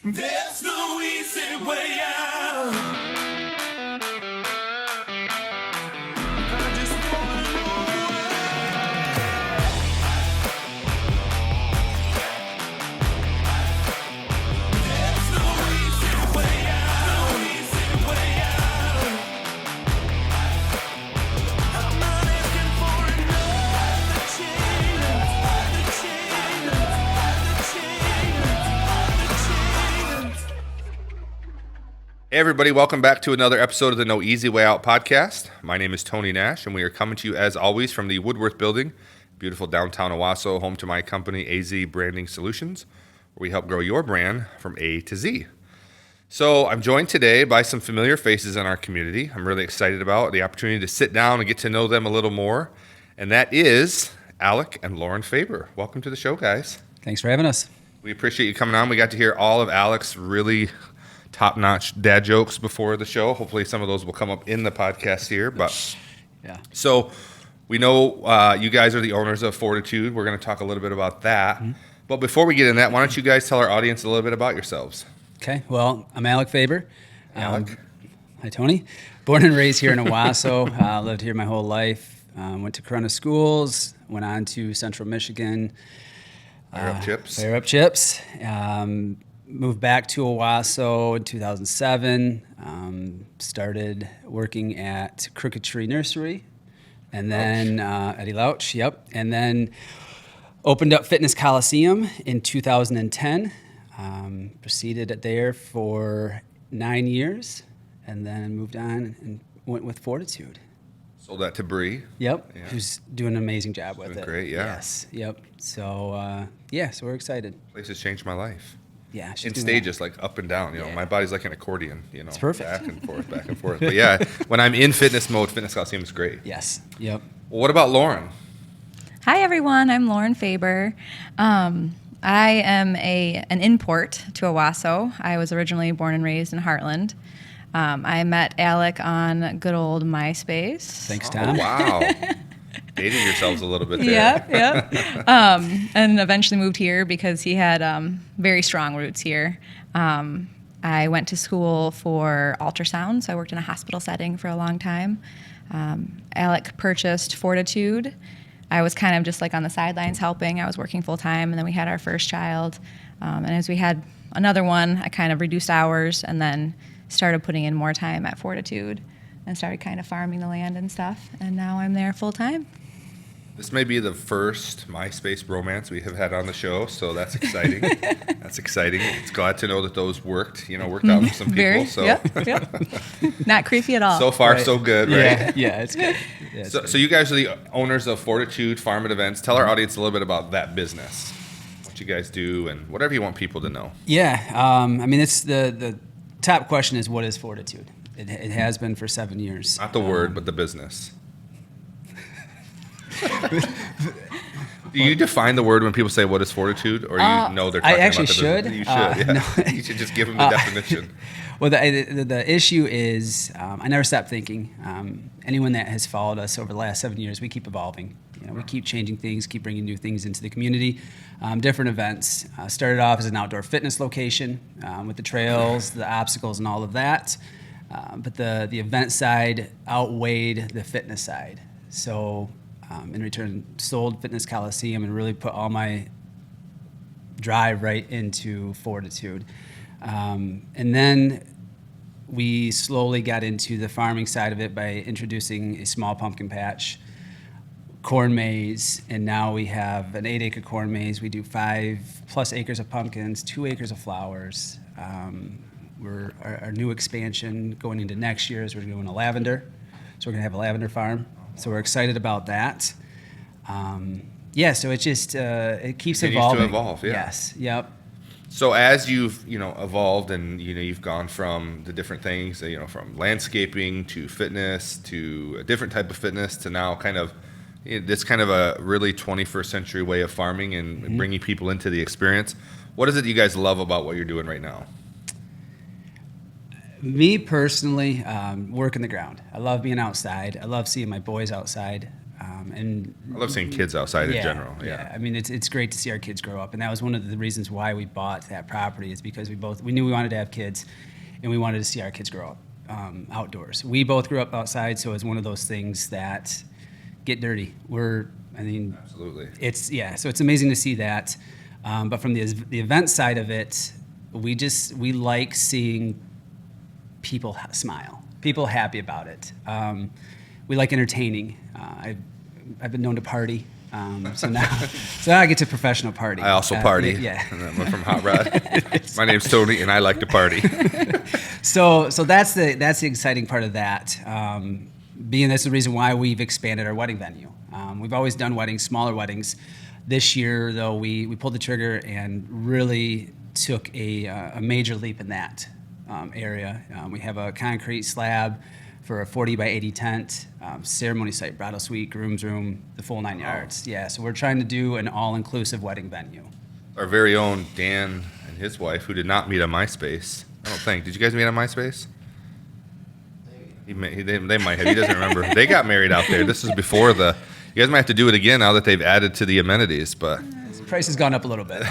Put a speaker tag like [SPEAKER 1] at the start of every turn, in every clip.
[SPEAKER 1] There's no easy way out. I just wanna know there's no easy way out. No easy way out. I'm not asking for another chance. The chance.
[SPEAKER 2] Hey everybody, welcome back to another episode of the No Easy Way Out podcast. My name is Tony Nash, and we are coming to you as always from the Woodworth Building, beautiful downtown Owosso, home to my company AZ Branding Solutions, where we help grow your brand from A to Z. So I'm joined today by some familiar faces in our community. I'm really excited about the opportunity to sit down and get to know them a little more, and that is Alec and Lauren Faber. Welcome to the show, guys.
[SPEAKER 3] Thanks for having us.
[SPEAKER 2] We appreciate you coming on. We got to hear all of Alec's really top-notch dad jokes before the show. Hopefully some of those will come up in the podcast here. But
[SPEAKER 3] Yeah.
[SPEAKER 2] so we know you guys are the owners of Fortitude. We're going to talk a little bit about that. But before we get in that, why don't you guys tell our audience a little bit about yourselves?
[SPEAKER 3] Okay. Well, I'm Alec Faber.
[SPEAKER 2] Alec.
[SPEAKER 3] Hi, Tony. Born and raised here in Owosso. Lived here my whole life. Went to Corona schools. Went on to Central Michigan.
[SPEAKER 2] Fire up chips.
[SPEAKER 3] Fire up chips. Moved back to Owosso in 2007. Started working at Crooked Tree Nursery, and then Eddie Louch. Yep. And then opened up Fitness Coliseum in 2010. Proceeded it there for 9 years, and then moved on and went with Fortitude.
[SPEAKER 2] Sold that to Bree.
[SPEAKER 3] Yep.
[SPEAKER 2] Yeah.
[SPEAKER 3] Who's doing an amazing job with
[SPEAKER 2] Doing
[SPEAKER 3] it.
[SPEAKER 2] great, yeah.
[SPEAKER 3] Yes. Yep. So so we're excited.
[SPEAKER 2] Place has changed my life.
[SPEAKER 3] Yeah. she's
[SPEAKER 2] In
[SPEAKER 3] doing
[SPEAKER 2] stages, like up and down. You know,
[SPEAKER 3] Yeah.
[SPEAKER 2] my body's like an accordion. You know,
[SPEAKER 3] It's perfect.
[SPEAKER 2] Back and forth, back and forth. But yeah, when I'm in fitness mode, Fitness Coliseum is great.
[SPEAKER 3] well. Yes. Yep.
[SPEAKER 2] Well, what about Lauren?
[SPEAKER 4] Hi everyone, I'm Lauren Faber. I am an import to Owosso. I was originally born and raised in Heartland. I met Alec on good old MySpace.
[SPEAKER 3] Thanks,
[SPEAKER 2] Oh,
[SPEAKER 3] Tom.
[SPEAKER 2] wow. Dated yourselves a little bit there.
[SPEAKER 4] Yeah. And eventually moved here because he had very strong roots here. I went to school for ultrasound, so I worked in a hospital setting for a long time. Alec purchased Fortitude. I was kind of just like on the sidelines helping. I was working full time, and then we had our first child. And as we had another one, I kind of reduced hours and then started putting in more time at Fortitude and started kind of farming the land and stuff. And now I'm there full time.
[SPEAKER 2] This may be the first MySpace romance we have had on the show, so that's exciting. That's exciting. It's glad to know that those worked out for some people.
[SPEAKER 4] Very,
[SPEAKER 2] So
[SPEAKER 4] yep. Not creepy at all.
[SPEAKER 2] so far
[SPEAKER 3] Right.
[SPEAKER 2] so good, right?
[SPEAKER 3] Yeah. Yeah. It's good. Yeah, it's
[SPEAKER 2] So,
[SPEAKER 3] good.
[SPEAKER 2] so you guys are the owners of Fortitude Farm Events. Tell our audience a little bit about that business, what you guys do, and whatever you want people to know.
[SPEAKER 3] Yeah, I mean, it's the top question is, what is Fortitude? It has been for 7 years.
[SPEAKER 2] Not the word, but the business. Do you define the word when people say what is fortitude, or you know they're
[SPEAKER 3] I
[SPEAKER 2] talking
[SPEAKER 3] actually
[SPEAKER 2] about the
[SPEAKER 3] should.
[SPEAKER 2] business? You should. Yeah.
[SPEAKER 3] No.
[SPEAKER 2] You should just give them the definition.
[SPEAKER 3] Well, the issue is, I never stop thinking. Anyone that has followed us over the last 7 years, we keep evolving. You know, we keep changing things, keep bringing new things into the community, different events. Started off as an outdoor fitness location with the trails, the obstacles, and all of that. But the event side outweighed the fitness side. So in return, sold Fitness Coliseum and really put all my drive right into Fortitude. And then we slowly got into the farming side of it by introducing a small pumpkin patch, corn maze, and now we have an 8-acre corn maze. We do 5+ acres of pumpkins, 2 acres of flowers. Our new expansion going into next year is we're doing a lavender. So we're gonna have a lavender farm. So we're excited about that. So it just it keeps
[SPEAKER 2] Continues to
[SPEAKER 3] evolving.
[SPEAKER 2] evolve, yeah.
[SPEAKER 3] Yes. Yep.
[SPEAKER 2] So as you've evolved and you've gone from the different things, from landscaping to fitness to a different type of fitness to now kind of this kind of a really 21st century way of farming and bringing people into the experience. What is it you guys love about what you're doing right now?
[SPEAKER 3] Me personally, working the ground. I love being outside. I love seeing my boys outside. And
[SPEAKER 2] I love seeing kids outside in general.
[SPEAKER 3] Yeah. I mean, it's great to see our kids grow up, and that was one of the reasons why we bought that property is because we knew we wanted to have kids, and we wanted to see our kids grow up outdoors. We both grew up outside, so it's one of those things that get dirty.
[SPEAKER 2] Absolutely.
[SPEAKER 3] So it's amazing to see that. But from the event side of it, we like seeing people smile, people happy about it. We like entertaining. I've been known to party, so now I get to professional party.
[SPEAKER 2] I also party.
[SPEAKER 3] Yeah.
[SPEAKER 2] I'm from Hot Rod. My name's Tony, and I like to party.
[SPEAKER 3] So that's the exciting part of that. Being that's the reason why we've expanded our wedding venue. We've always done weddings, smaller weddings. This year, though, we pulled the trigger and really took a major leap in that area. We have a concrete slab for a 40 by 80 tent, ceremony site, bridal suite, groom's room, the full 9 yards. Yeah, so we're trying to do an all-inclusive wedding venue.
[SPEAKER 2] Our very own Dan and his wife, who did not meet on MySpace. I don't think. Did you guys meet on MySpace? They might have. He doesn't remember. They got married out there. This is before you guys might have to do it again now that they've added to the amenities, but.
[SPEAKER 3] The price has gone up a little bit.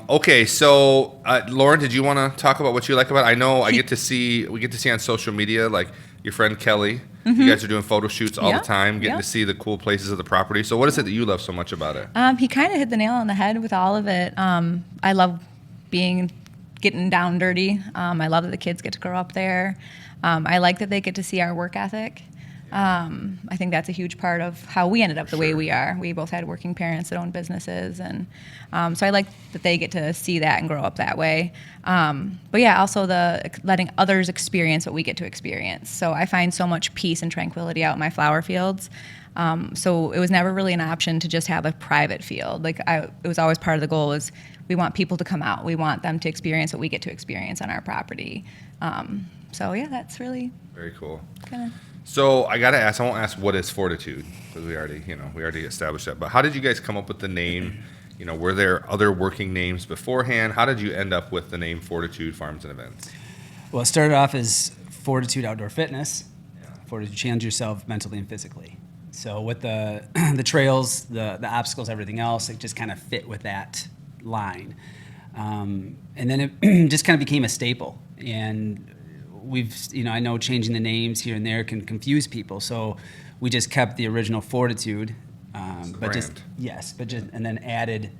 [SPEAKER 2] Okay, so Lauren, did you want to talk about what you like about it? I know we get to see on social media, like your friend Kelly. You guys are doing photo shoots all the time, getting to see the cool places of the property. So what is it that you love so much about it?
[SPEAKER 4] He kind of hit the nail on the head with all of it. I love getting down dirty. I love that the kids get to grow up there. I like that they get to see our work ethic. I think that's a huge part of how we ended up the way we are. We both had working parents that owned businesses, and so I like that they get to see that and grow up that way. But yeah, also the letting others experience what we get to experience. So I find so much peace and tranquility out in my flower fields. So it was never really an option to just have a private field. It was always part of the goal is we want people to come out. We want them to experience what we get to experience on our property. So yeah, that's really
[SPEAKER 2] very cool.
[SPEAKER 4] Kinda.
[SPEAKER 2] So I gotta ask. I won't ask what is Fortitude because we already established that. But how did you guys come up with the name? Were there other working names beforehand? How did you end up with the name Fortitude Farms and Events?
[SPEAKER 3] Well, it started off as Fortitude Outdoor Fitness. Fortitude, challenge yourself mentally and physically. So with the the trails, the obstacles, everything else, it just kind of fit with that line. And then it just kind of became a staple. And I know changing the names here and there can confuse people. So we just kept the original Fortitude, and then added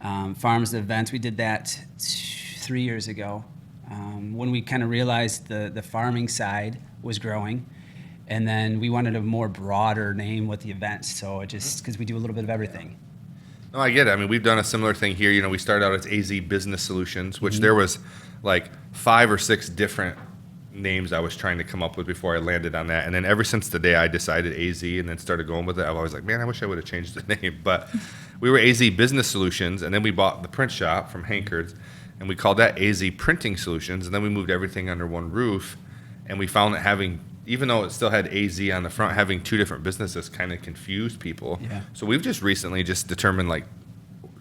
[SPEAKER 3] Farms and Events. We did that 3 years ago when we kind of realized the farming side was growing. And then we wanted a more broader name with the events, so it just because we do a little bit of everything.
[SPEAKER 2] No, I get it. I mean, we've done a similar thing here. We started out as AZ Business Solutions, which there was like 5 or 6 different names I was trying to come up with before I landed on that. And then ever since the day I decided AZ and then started going with it, I was like, man, I wish I would have changed the name. But we were AZ Business Solutions, and then we bought the print shop from Hankards, and we called that AZ Printing Solutions, and then we moved everything under one roof, and we found that even though it still had AZ on the front, having 2 different businesses kind of confused people. Yeah. So we've just recently determined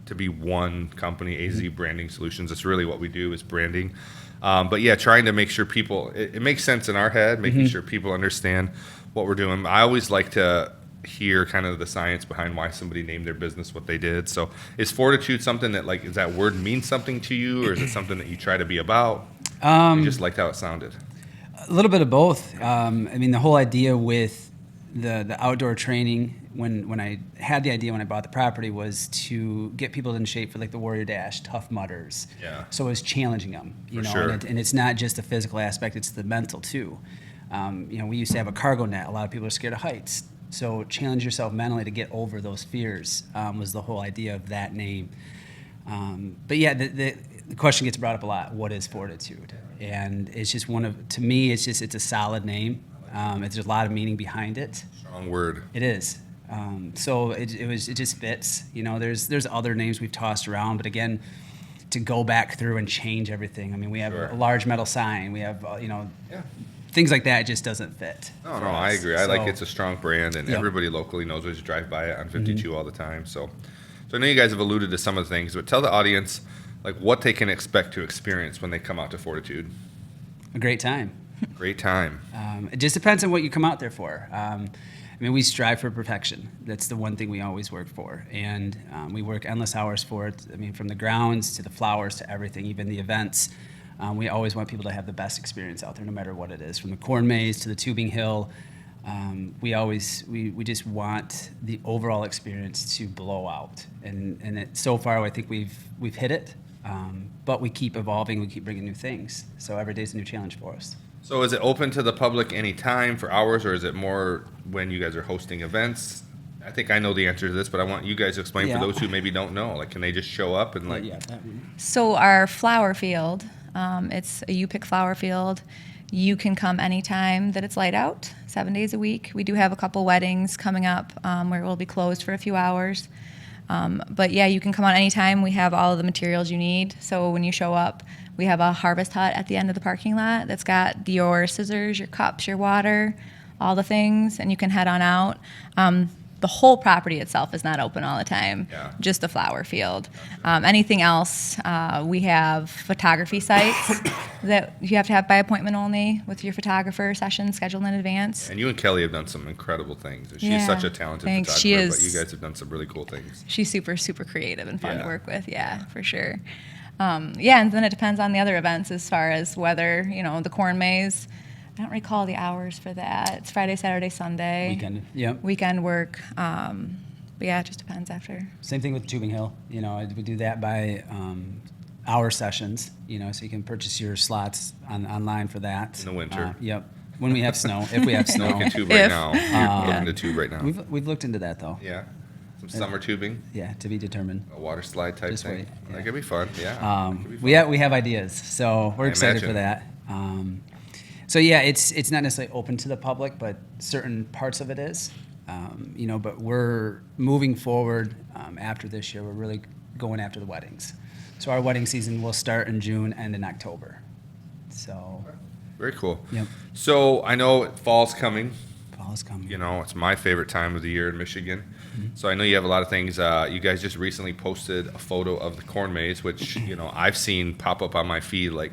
[SPEAKER 2] to be one company, AZ Branding Solutions. That's really what we do is branding. But yeah, trying to make sure people, it makes sense in our head, making sure people understand what we're doing. I always like to hear kind of the science behind why somebody named their business what they did. So is Fortitude something that does that word mean something to you, or is it something that you try to be about? You just liked how it sounded?
[SPEAKER 3] A little bit of both. The whole idea with the outdoor training, when I had the idea when I bought the property, was to get people in shape for the Warrior Dash, Tough Mudders. Yeah. So it was challenging them,
[SPEAKER 2] Sure.
[SPEAKER 3] And it's not just the physical aspect; it's the mental too. We used to have a cargo net. A lot of people are scared of heights, so challenge yourself mentally to get over those fears was the whole idea of that name. But yeah, the question gets brought up a lot. What is Fortitude? And it's just to me, it's a solid name. There's a lot of meaning behind it.
[SPEAKER 2] Strong word.
[SPEAKER 3] It is. So it just fits. There's other names we've tossed around, but again, to go back through and change everything. We have a large metal sign. We have things like that. It just doesn't fit.
[SPEAKER 2] No, I agree. I like it's a strong brand, and everybody locally knows we just drive by it on 52 all the time. So I know you guys have alluded to some of the things, but tell the audience what they can expect to experience when they come out to Fortitude.
[SPEAKER 3] A great time.
[SPEAKER 2] Great time.
[SPEAKER 3] It just depends on what you come out there for. I mean, we strive for perfection. That's the one thing we always work for. And we work endless hours for it. I mean, from the grounds to the flowers to everything, even the events. We always want people to have the best experience out there, no matter what it is. From the corn maze to the tubing hill, we just want the overall experience to blow out. And so far, I think we've hit it. But we keep evolving. We keep bringing new things. So every day's a new challenge for us.
[SPEAKER 2] So is it open to the public anytime for hours, or is it more when you guys are hosting events? I think I know the answer to this, but I want you guys to explain
[SPEAKER 3] Yeah.
[SPEAKER 2] for those who maybe don't know. Like, can they just show up and like?
[SPEAKER 3] Yeah, that one.
[SPEAKER 4] So our flower field, it's a you-pick flower field. You can come anytime that it's light out, 7 days a week. We do have a couple weddings coming up where we'll be closed for a few hours. But yeah, you can come on anytime. We have all of the materials you need. So when you show up, we have a harvest hut at the end of the parking lot that's got your scissors, your cups, your water, all the things, and you can head on out. The whole property itself is not open all the time,
[SPEAKER 2] Yeah.
[SPEAKER 4] just the flower field. Anything else, we have photography sites that you have to have by appointment only with your photographer session scheduled in advance.
[SPEAKER 2] And you and Kelly have done some incredible things. She's
[SPEAKER 4] Yeah.
[SPEAKER 2] such a talented
[SPEAKER 4] Thanks.
[SPEAKER 2] photographer,
[SPEAKER 4] She
[SPEAKER 2] but
[SPEAKER 4] is.
[SPEAKER 2] you guys have done some really cool things.
[SPEAKER 4] She's super, super creative and fun
[SPEAKER 2] Yeah.
[SPEAKER 4] to work with. Yeah, for sure. Yeah, and then it depends on the other events as far as whether, the corn maze. I don't recall the hours for that. It's Friday, Saturday, Sunday.
[SPEAKER 3] Weekend. Yep.
[SPEAKER 4] Weekend work. But yeah, it just depends after.
[SPEAKER 3] Same thing with Tubing Hill. We do that by hour sessions. So you can purchase your slots online for that.
[SPEAKER 2] In the winter.
[SPEAKER 3] Yep. When we have snow, if we have
[SPEAKER 2] No
[SPEAKER 3] snow.
[SPEAKER 2] one can tube right
[SPEAKER 4] If.
[SPEAKER 2] now. You're looking to tube right now.
[SPEAKER 3] We've looked into that though.
[SPEAKER 2] Yeah. Some summer tubing,
[SPEAKER 3] Yeah, to be determined.
[SPEAKER 2] a water slide type
[SPEAKER 3] Just
[SPEAKER 2] thing.
[SPEAKER 3] wait, yeah.
[SPEAKER 2] That could be fun. Yeah. That could be fun.
[SPEAKER 3] We have ideas, so we're
[SPEAKER 2] I
[SPEAKER 3] excited for
[SPEAKER 2] imagine.
[SPEAKER 3] that. So yeah, it's not necessarily open to the public, but certain parts of it is. But we're moving forward after this year. We're really going after the weddings. So our wedding season will start in June and in October. So
[SPEAKER 2] Very cool.
[SPEAKER 3] Yep.
[SPEAKER 2] So I know fall's coming.
[SPEAKER 3] fall is coming.
[SPEAKER 2] It's my favorite time of the year in Michigan. So I know you have a lot of things. You guys just recently posted a photo of the corn maze, which I've seen pop up on my feed like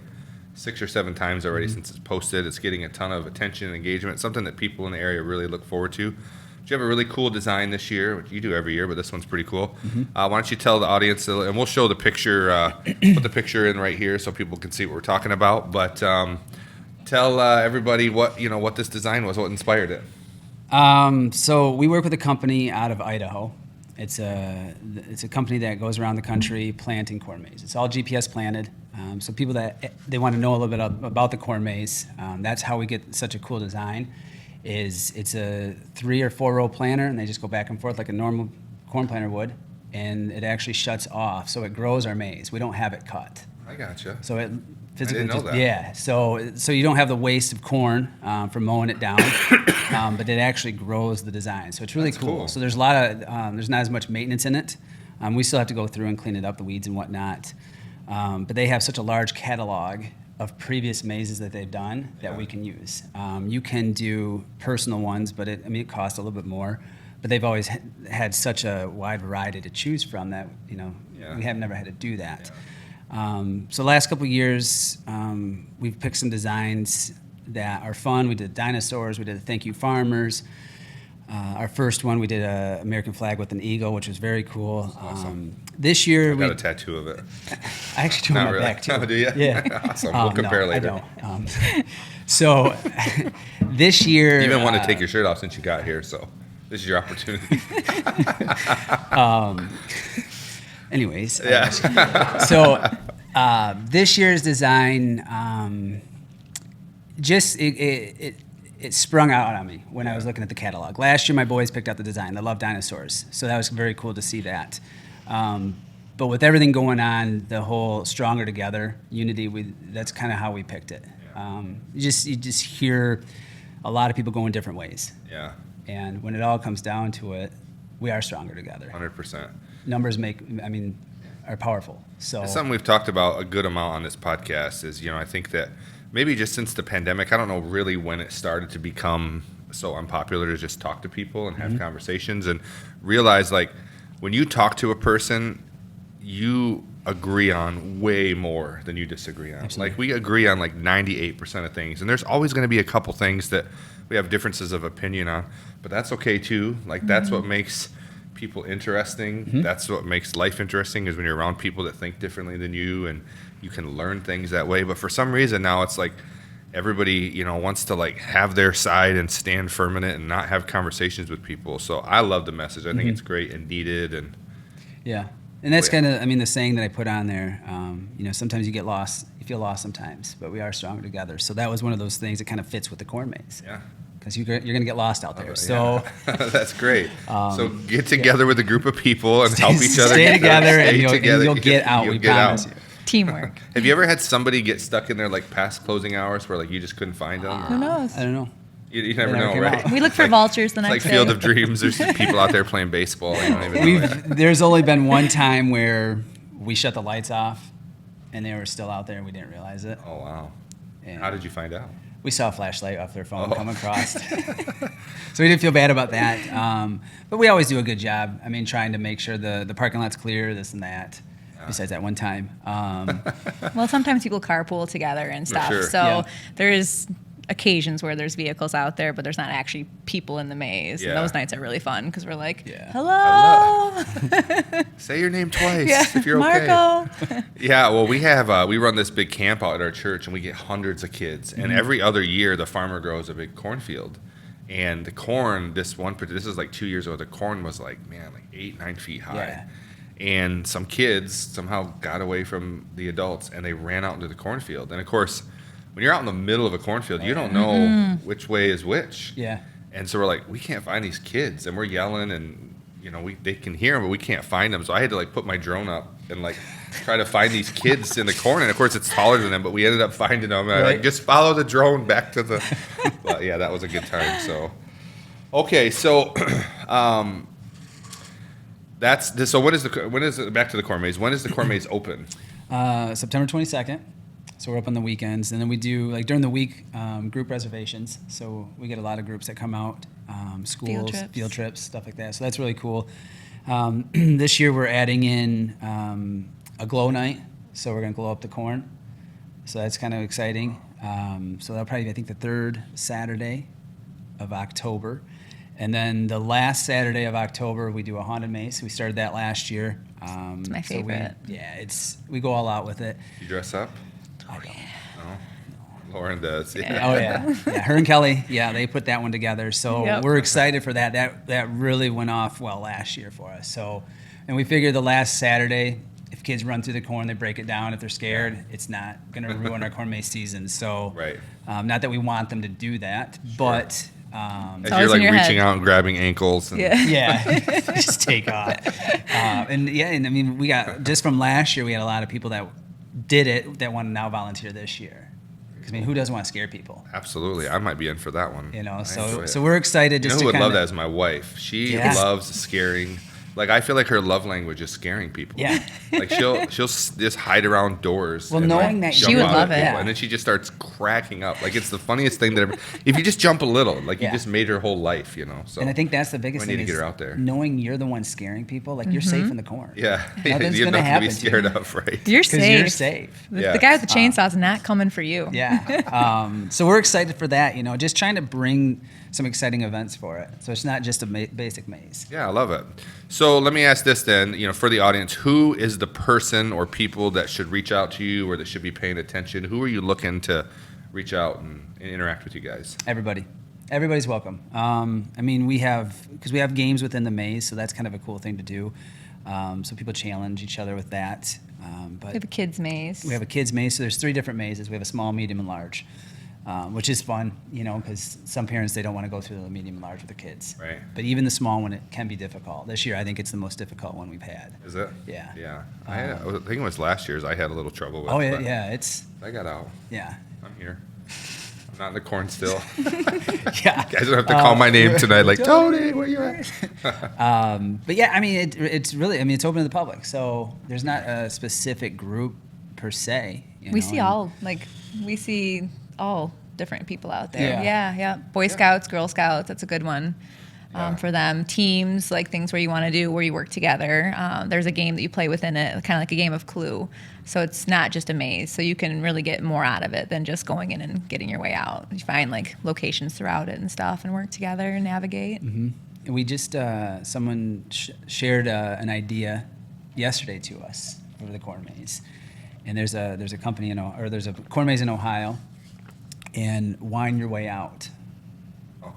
[SPEAKER 2] 6 or 7 times already since it's posted. It's getting a ton of attention and engagement. Something that people in the area really look forward to. You have a really cool design this year, which you do every year, but this one's pretty cool. Why don't you tell the audience, and we'll show the picture, put the picture in right here so people can see what we're talking about. But tell everybody what this design was, what inspired it.
[SPEAKER 3] So we work with a company out of Idaho. It's a company that goes around the country planting corn maze. It's all GPS planted. So people that they want to know a little bit about the corn maze, that's how we get such a cool design. It's a 3 or 4 row planter, and they just go back and forth like a normal corn planter would, and it actually shuts off, so it grows our maize. We don't have it cut.
[SPEAKER 2] I gotcha.
[SPEAKER 3] So it physically
[SPEAKER 2] know that.
[SPEAKER 3] yeah. So you don't have the waste of corn from mowing it down, but it actually grows the design. So it's really
[SPEAKER 2] That's
[SPEAKER 3] cool.
[SPEAKER 2] cool.
[SPEAKER 3] So there's a lot of there's not as much maintenance in it. We still have to go through and clean it up, the weeds and whatnot. But they have such a large catalog of previous mazes that they've done that we can use. You can do personal ones, but it costs a little bit more. But they've always had such a wide variety to choose from that we have never had to do that. So the last couple of years, we've picked some designs that are fun. We did dinosaurs. We did Thank You Farmers. Our first one, we did an American flag with an eagle, which was very cool.
[SPEAKER 2] awesome.
[SPEAKER 3] This year,
[SPEAKER 2] I got a tattoo of it.
[SPEAKER 3] I actually do
[SPEAKER 2] Not
[SPEAKER 3] on my
[SPEAKER 2] really.
[SPEAKER 3] back too.
[SPEAKER 2] Oh, do you?
[SPEAKER 3] Yeah.
[SPEAKER 2] Awesome. We'll compare
[SPEAKER 3] no,
[SPEAKER 2] later.
[SPEAKER 3] I don't. So this year,
[SPEAKER 2] You even want to take your shirt off since you got here, so this is your opportunity.
[SPEAKER 3] anyways.
[SPEAKER 2] Yeah.
[SPEAKER 3] So this year's design, it sprung out on me when I was looking at the catalog. Last year, my boys picked out the design. They love dinosaurs, so that was very cool to see that. But with everything going on, the whole stronger together, unity, that's kind of how we picked it. You just hear a lot of people going different ways.
[SPEAKER 2] Yeah,
[SPEAKER 3] And when it all comes down to it, we are stronger together.
[SPEAKER 2] 100%.
[SPEAKER 3] Numbers are powerful. So
[SPEAKER 2] It's something we've talked about a good amount on this podcast is, I think that maybe just since the pandemic, I don't know really when it started to become so unpopular to just talk to people and have conversations and realize, like, when you talk to a person, you agree on way more than you disagree on.
[SPEAKER 3] Absolutely.
[SPEAKER 2] Like we agree on like 98% of things, and there's always going to be a couple things that we have differences of opinion on, but that's okay too. Like that's what makes people interesting. That's what makes life interesting, is when you're around people that think differently than you, and you can learn things that way. But for some reason now it's like everybody, you know, wants to like have their side and stand firm in it and not have conversations with people. So I love the message. I think it's great and needed. And
[SPEAKER 3] Yeah. And that's
[SPEAKER 2] Yeah.
[SPEAKER 3] kind of, I mean, the saying that I put on there, you know, sometimes you get lost, you feel lost sometimes, but we are stronger together. So that was one of those things that kind of fits with the corn maze.
[SPEAKER 2] yeah.
[SPEAKER 3] Because you're going to get lost out there.
[SPEAKER 2] Yeah.
[SPEAKER 3] So
[SPEAKER 2] That's great. So get together with a group of people and help each other.
[SPEAKER 3] stay
[SPEAKER 2] get
[SPEAKER 3] together
[SPEAKER 2] stay
[SPEAKER 3] and you'll
[SPEAKER 2] together.
[SPEAKER 3] get out.
[SPEAKER 2] You'll
[SPEAKER 3] We
[SPEAKER 2] get
[SPEAKER 3] promise
[SPEAKER 2] out.
[SPEAKER 3] you.
[SPEAKER 4] Teamwork.
[SPEAKER 2] Have you ever had somebody get stuck in there like past closing hours where like you just couldn't find them?
[SPEAKER 4] Who knows?
[SPEAKER 3] I don't know.
[SPEAKER 2] You never
[SPEAKER 3] They never
[SPEAKER 2] know,
[SPEAKER 3] came
[SPEAKER 2] right?
[SPEAKER 3] out.
[SPEAKER 4] We look for vultures the
[SPEAKER 2] It's
[SPEAKER 4] next
[SPEAKER 2] like
[SPEAKER 4] day.
[SPEAKER 2] Field of Dreams. There's people out there playing baseball. You don't even know that.
[SPEAKER 3] There's only been one time where we shut the lights off and they were still out there and we didn't realize it.
[SPEAKER 2] Oh, wow.
[SPEAKER 3] And
[SPEAKER 2] How did you find out?
[SPEAKER 3] we saw a flashlight off their phone
[SPEAKER 2] Oh.
[SPEAKER 3] come across. So we didn't feel bad about that. But we always do a good job. I mean, trying to make sure the parking lot's clear, this and that. Besides that one time.
[SPEAKER 4] Well, sometimes people carpool together and stuff.
[SPEAKER 2] sure.
[SPEAKER 4] So
[SPEAKER 3] Yeah.
[SPEAKER 4] there's occasions where there's vehicles out there, but there's not actually people in the maze.
[SPEAKER 2] Yeah.
[SPEAKER 4] And those nights are really fun because we're like,
[SPEAKER 3] Yeah.
[SPEAKER 4] hello.
[SPEAKER 2] Say your name twice
[SPEAKER 4] Yeah,
[SPEAKER 2] if you're okay.
[SPEAKER 4] Marco.
[SPEAKER 2] Yeah, well, we have we run this big camp out at our church, and we get hundreds of kids. And every other year, the farmer grows a big cornfield, and the corn. This is like 2 years ago. The corn was like 8-9 feet high,
[SPEAKER 3] Yeah.
[SPEAKER 2] and some kids somehow got away from the adults, and they ran out into the cornfield. And of course, when you're out in the middle of a cornfield, you don't know which way is which.
[SPEAKER 3] Yeah.
[SPEAKER 2] And so we're like, we can't find these kids, and we're yelling, and you know, they can hear them, but we can't find them. So I had to like put my drone up and like try to find these kids in the corn. And of course, it's taller than them, but we ended up finding them. And I like
[SPEAKER 3] Right.
[SPEAKER 2] just follow the drone back to the. But yeah, that was a good time. So, okay, so that's this. So when is back to the corn maze? When is the corn maze open?
[SPEAKER 3] September 22nd. So we're up on the weekends. And then we do, like during the week, group reservations. So we get a lot of groups that come out, schools, field trips, stuff like that. So that's really cool. This year we're adding in a glow night. So we're going to glow up the corn. So that's kind of exciting. So that'll probably be, I think, the third Saturday of October. And then the last Saturday of October, we do a haunted maze. We started that last year.
[SPEAKER 4] It's my
[SPEAKER 3] so
[SPEAKER 4] favorite.
[SPEAKER 3] we go all out with it.
[SPEAKER 2] You dress up?
[SPEAKER 3] I don't.
[SPEAKER 2] No. Lauren does.
[SPEAKER 4] Yeah.
[SPEAKER 3] Oh yeah, her and Kelly. Yeah, they put that one together. So
[SPEAKER 4] Yep.
[SPEAKER 3] we're excited for that. That really went off well last year for us. So, and we figured the last Saturday, if kids run through the corn, they break it down. If they're scared, it's not going to ruin our corn maze season. So,
[SPEAKER 2] Right.
[SPEAKER 3] Not that we want them to do that, but
[SPEAKER 2] As
[SPEAKER 4] always
[SPEAKER 2] you're
[SPEAKER 4] in
[SPEAKER 2] like
[SPEAKER 4] your
[SPEAKER 2] reaching
[SPEAKER 4] head.
[SPEAKER 2] out and grabbing ankles. And,
[SPEAKER 4] Yeah.
[SPEAKER 3] yeah, just take off. And I mean, we got just from last year, we had a lot of people that did it that want to now volunteer this year. Because I mean, who doesn't want to scare people?
[SPEAKER 2] Absolutely, I might be in for that one.
[SPEAKER 3] You know,
[SPEAKER 2] I
[SPEAKER 3] so
[SPEAKER 2] enjoy it.
[SPEAKER 3] we're excited
[SPEAKER 2] You know
[SPEAKER 3] just
[SPEAKER 2] who would
[SPEAKER 3] to
[SPEAKER 2] love
[SPEAKER 3] kinda,
[SPEAKER 2] that is my wife. She
[SPEAKER 3] Yeah.
[SPEAKER 2] loves scaring. Like I feel like her love language is scaring people.
[SPEAKER 3] Yeah.
[SPEAKER 2] Like she'll just hide around doors.
[SPEAKER 3] Well,
[SPEAKER 2] and,
[SPEAKER 3] knowing
[SPEAKER 2] like,
[SPEAKER 3] that
[SPEAKER 2] jump
[SPEAKER 4] She would
[SPEAKER 2] out at
[SPEAKER 4] love it.
[SPEAKER 2] people, and then she just starts cracking up. Like it's the funniest thing that ever. If you just jump a little, like
[SPEAKER 3] Yeah.
[SPEAKER 2] you just made her whole life. You know. So
[SPEAKER 3] And I think that's the biggest
[SPEAKER 2] we need
[SPEAKER 3] thing
[SPEAKER 2] to
[SPEAKER 3] is
[SPEAKER 2] get her out there.
[SPEAKER 3] knowing you're the one scaring people, like you're safe in the corn.
[SPEAKER 2] Yeah,
[SPEAKER 3] Nothing's
[SPEAKER 2] you have nothing
[SPEAKER 3] gonna
[SPEAKER 2] to
[SPEAKER 3] happen
[SPEAKER 2] be
[SPEAKER 3] to
[SPEAKER 2] scared
[SPEAKER 3] you.
[SPEAKER 2] of, right?
[SPEAKER 4] You're
[SPEAKER 3] Because
[SPEAKER 4] safe.
[SPEAKER 3] you're safe.
[SPEAKER 4] The,
[SPEAKER 2] Yeah.
[SPEAKER 4] the guy with the chainsaw's not coming for you.
[SPEAKER 3] Yeah. So we're excited for that, you know, just trying to bring some exciting events for it. So it's not just a basic maze.
[SPEAKER 2] Yeah, I love it. So let me ask this then, you know, for the audience, who is the person or people that should reach out to you or that should be paying attention? Who are you looking to reach out and interact with you guys?
[SPEAKER 3] Everybody's welcome. I mean, we have games within the maze, so that's kind of a cool thing to do. So people challenge each other with that. But
[SPEAKER 4] We have a kids maze.
[SPEAKER 3] we have a kids maze, so there's 3 different mazes. We have a small, medium, and large, which is fun, you know, because some parents, they don't want to go through the medium and large with their kids.
[SPEAKER 2] Right.
[SPEAKER 3] But even the small one, it can be difficult. This year, I think it's the most difficult one we've had.
[SPEAKER 2] Is it?
[SPEAKER 3] Yeah.
[SPEAKER 2] Yeah. I think it was last year's I had a little trouble with.
[SPEAKER 3] Oh, yeah,
[SPEAKER 2] but
[SPEAKER 3] yeah, it's,
[SPEAKER 2] I got out.
[SPEAKER 3] yeah.
[SPEAKER 2] I'm here. I'm not in the corn still.
[SPEAKER 3] Yeah.
[SPEAKER 2] You guys don't have to call my name tonight like, Tony, where you at?
[SPEAKER 3] But yeah, I mean, it's really, I mean, it's open to the public, so there's not a specific group per se. You
[SPEAKER 4] we
[SPEAKER 3] know,
[SPEAKER 4] see
[SPEAKER 3] and-
[SPEAKER 4] we see all different people out there.
[SPEAKER 3] Yeah.
[SPEAKER 4] Yeah. Boy Scouts, Girl Scouts, that's a good one.
[SPEAKER 2] Yeah.
[SPEAKER 4] for them. Teams, like things where you want to do, where you work together. There's a game that you play within it, kind of like a game of Clue. So it's not just a maze. So you can really get more out of it than just going in and getting your way out. You find like locations throughout it and stuff and work together and navigate.
[SPEAKER 3] And we just, someone shared an idea yesterday to us for the corn maze. And there's a company there's a corn maze in Ohio, and wine your way out.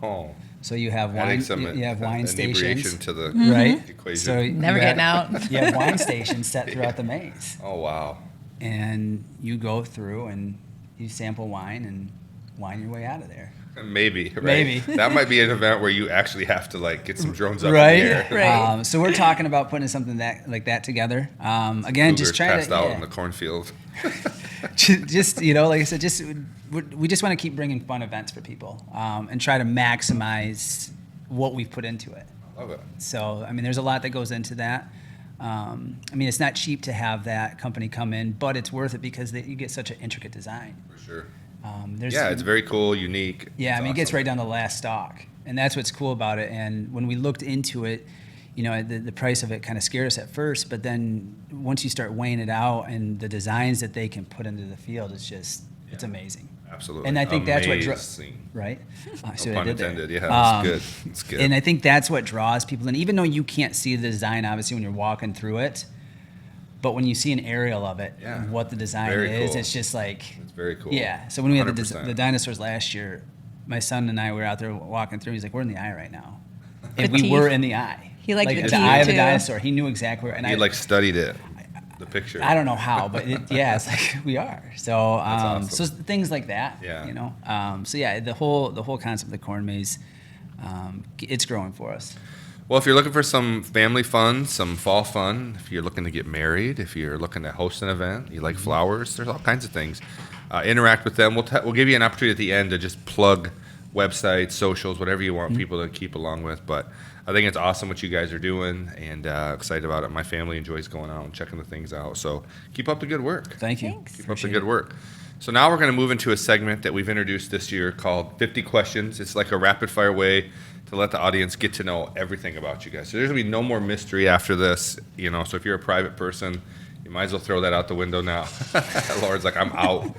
[SPEAKER 2] Oh.
[SPEAKER 3] So you have
[SPEAKER 2] Adding
[SPEAKER 3] wine.
[SPEAKER 2] some
[SPEAKER 3] You have wine
[SPEAKER 2] inebriation
[SPEAKER 3] stations,
[SPEAKER 2] to the
[SPEAKER 3] right?
[SPEAKER 2] equation.
[SPEAKER 3] So you
[SPEAKER 4] Never
[SPEAKER 3] have-
[SPEAKER 4] getting out.
[SPEAKER 3] You have wine stations set throughout the maze,
[SPEAKER 2] Oh, wow.
[SPEAKER 3] and you go through and you sample wine and wine your way out of there.
[SPEAKER 2] Maybe, right?
[SPEAKER 3] Maybe.
[SPEAKER 2] That might be an event where you actually have to like get some drones up
[SPEAKER 3] Right.
[SPEAKER 2] in the air.
[SPEAKER 4] Right.
[SPEAKER 3] So we're talking about putting something like that together. Again,
[SPEAKER 2] Cougars
[SPEAKER 3] just trying
[SPEAKER 2] passed
[SPEAKER 3] to
[SPEAKER 2] out
[SPEAKER 3] yeah.
[SPEAKER 2] in the cornfield.
[SPEAKER 3] just like I said, we just want to keep bringing fun events for people and try to maximize what we've put into it.
[SPEAKER 2] Love it.
[SPEAKER 3] So I mean, there's a lot that goes into that. I mean, it's not cheap to have that company come in, but it's worth it because you get such an intricate design.
[SPEAKER 2] For sure.
[SPEAKER 3] There's
[SPEAKER 2] Yeah, it's very cool, unique.
[SPEAKER 3] Yeah,
[SPEAKER 2] It's
[SPEAKER 3] I mean, it gets
[SPEAKER 2] awesome.
[SPEAKER 3] right down to the last stock, and that's what's cool about it. And when we looked into it, the price of it kind of scared us at first, but then once you start weighing it out and the designs that they can put into the field, it's amazing.
[SPEAKER 2] Absolutely.
[SPEAKER 3] And I think that's what
[SPEAKER 2] Amazing.
[SPEAKER 3] right. I see
[SPEAKER 2] No
[SPEAKER 3] what I
[SPEAKER 2] pun
[SPEAKER 3] did there.
[SPEAKER 2] intended. Yeah, it's good. It's good.
[SPEAKER 3] And I think that's what draws people in, even though you can't see the design obviously when you're walking through it. But when you see an aerial of it,
[SPEAKER 2] Yeah.
[SPEAKER 3] what the design
[SPEAKER 2] Very
[SPEAKER 3] is,
[SPEAKER 2] cool.
[SPEAKER 3] it's just like
[SPEAKER 2] It's very cool.
[SPEAKER 3] yeah. So when we had
[SPEAKER 2] 100%.
[SPEAKER 3] the dinosaurs last year, my son and I were out there walking through. He's like, "We're in the eye right now," and
[SPEAKER 4] The
[SPEAKER 3] we
[SPEAKER 4] teeth.
[SPEAKER 3] were in the eye.
[SPEAKER 4] He liked
[SPEAKER 3] like
[SPEAKER 4] the
[SPEAKER 3] the
[SPEAKER 4] teeth,
[SPEAKER 3] eye of the
[SPEAKER 4] too.
[SPEAKER 3] dinosaur. He knew exactly where. And
[SPEAKER 2] He
[SPEAKER 3] I
[SPEAKER 2] like studied it, the picture.
[SPEAKER 3] I don't know how, but yeah, it's like we are. So
[SPEAKER 2] awesome.
[SPEAKER 3] so things like that.
[SPEAKER 2] Yeah.
[SPEAKER 3] So yeah, the whole concept of the corn maze, it's growing for us.
[SPEAKER 2] Well, if you're looking for some family fun, some fall fun, if you're looking to get married, if you're looking to host an event, you like flowers, there's all kinds of things. Interact with them. We'll give you an opportunity at the end to just plug websites, socials, whatever you want people to keep along with. But I think it's awesome what you guys are doing, and excited about it. My family enjoys going out and checking the things out. So keep up the good work.
[SPEAKER 3] Thank you.
[SPEAKER 4] Thanks.
[SPEAKER 2] Keep up the
[SPEAKER 3] Appreciate
[SPEAKER 2] good
[SPEAKER 3] it.
[SPEAKER 2] work. So now we're going to move into a segment that we've introduced this year called 50 Questions. It's like a rapid fire way to let the audience get to know everything about you guys. So there's going to be no more mystery after this, So if you're a private person, you might as well throw that out the window now. Lauren's like, I'm out.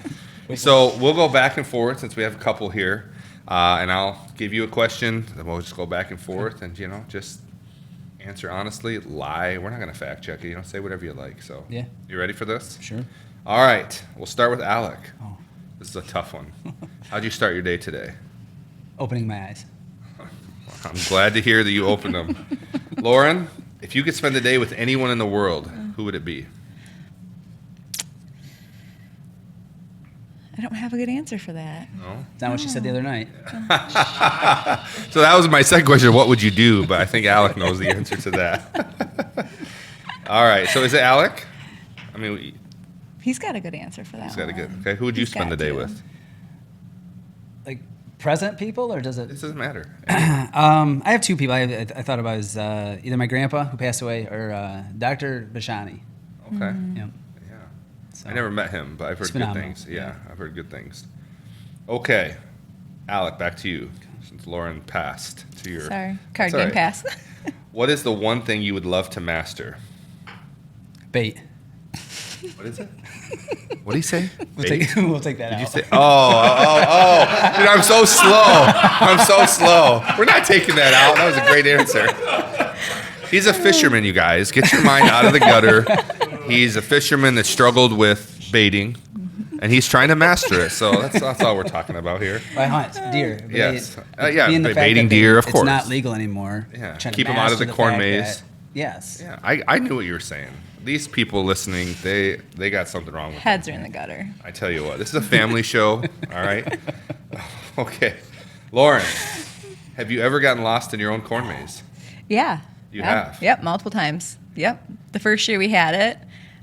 [SPEAKER 2] So we'll go back and forth since we have a couple here. And I'll give you a question, then we'll just go back and forth and, just answer honestly, lie. We're not going to fact check it, say whatever you like. So
[SPEAKER 3] Yeah.
[SPEAKER 2] You ready for this?
[SPEAKER 3] Sure.
[SPEAKER 2] All right, we'll start with Alec.
[SPEAKER 3] Oh.
[SPEAKER 2] This is a tough one. How'd you start your day today?
[SPEAKER 3] Opening my eyes.
[SPEAKER 2] I'm glad to hear that you opened them. Lauren, if you could spend the day with anyone in the world, who would it be?
[SPEAKER 4] I don't have a good answer for that.
[SPEAKER 2] No?
[SPEAKER 3] Is that what she said the other night?
[SPEAKER 2] So that was my second question, what would you do? But I think Alec knows the answer to that. All right, so is it Alec? I mean,
[SPEAKER 4] He's got a good answer for that.
[SPEAKER 2] he's got a good.
[SPEAKER 4] one.
[SPEAKER 2] Okay, who would you
[SPEAKER 4] He's
[SPEAKER 2] spend the
[SPEAKER 4] got
[SPEAKER 2] day
[SPEAKER 4] to.
[SPEAKER 2] with?
[SPEAKER 3] Present people, or does it?
[SPEAKER 2] This doesn't matter.
[SPEAKER 3] I have two people I thought about as either my grandpa who passed away or Dr. Bashani.
[SPEAKER 2] Okay.
[SPEAKER 3] Yeah.
[SPEAKER 2] Yeah.
[SPEAKER 3] So,
[SPEAKER 2] I never met him, but I've heard
[SPEAKER 3] It's
[SPEAKER 2] good
[SPEAKER 3] phenomenal.
[SPEAKER 2] things. Yeah,
[SPEAKER 3] Yeah.
[SPEAKER 2] I've heard good things. Okay, Alec, back to you. Since Lauren passed to your.
[SPEAKER 4] Sorry, card
[SPEAKER 2] That's all
[SPEAKER 4] game
[SPEAKER 2] right.
[SPEAKER 4] pass.
[SPEAKER 2] What is the one thing you would love to master?
[SPEAKER 3] Bait.
[SPEAKER 2] What is it? What do you say?
[SPEAKER 3] We'll
[SPEAKER 2] Bait?
[SPEAKER 3] we'll take that
[SPEAKER 2] Did
[SPEAKER 3] out.
[SPEAKER 2] you say? Oh. Dude, I'm so slow. I'm so slow. We're not taking that out. That was a great answer. He's a fisherman, you guys. Get your mind out of the gutter. He's a fisherman that struggled with baiting, and he's trying to master it. So that's all we're talking about here.
[SPEAKER 3] I hunt deer. Bait-
[SPEAKER 2] Yes. Yeah,
[SPEAKER 3] being the fact
[SPEAKER 2] baiting
[SPEAKER 3] that
[SPEAKER 2] deer, of
[SPEAKER 3] It's
[SPEAKER 2] course.
[SPEAKER 3] not legal anymore.
[SPEAKER 2] Yeah,
[SPEAKER 3] Trying to
[SPEAKER 2] keep 'em out of
[SPEAKER 3] master
[SPEAKER 2] the corn
[SPEAKER 3] fact
[SPEAKER 2] maze.
[SPEAKER 3] that- yes.
[SPEAKER 2] Yeah, I knew what you were saying. These people listening, they got something wrong with them.
[SPEAKER 4] Heads are in the gutter.
[SPEAKER 2] I tell you what, this is a family show, all right? Okay. Lauren, have you ever gotten lost in your own corn maze?
[SPEAKER 4] Yeah.
[SPEAKER 2] You
[SPEAKER 4] Yeah.
[SPEAKER 2] have?
[SPEAKER 4] Yep, multiple times. Yep. The first year we had it,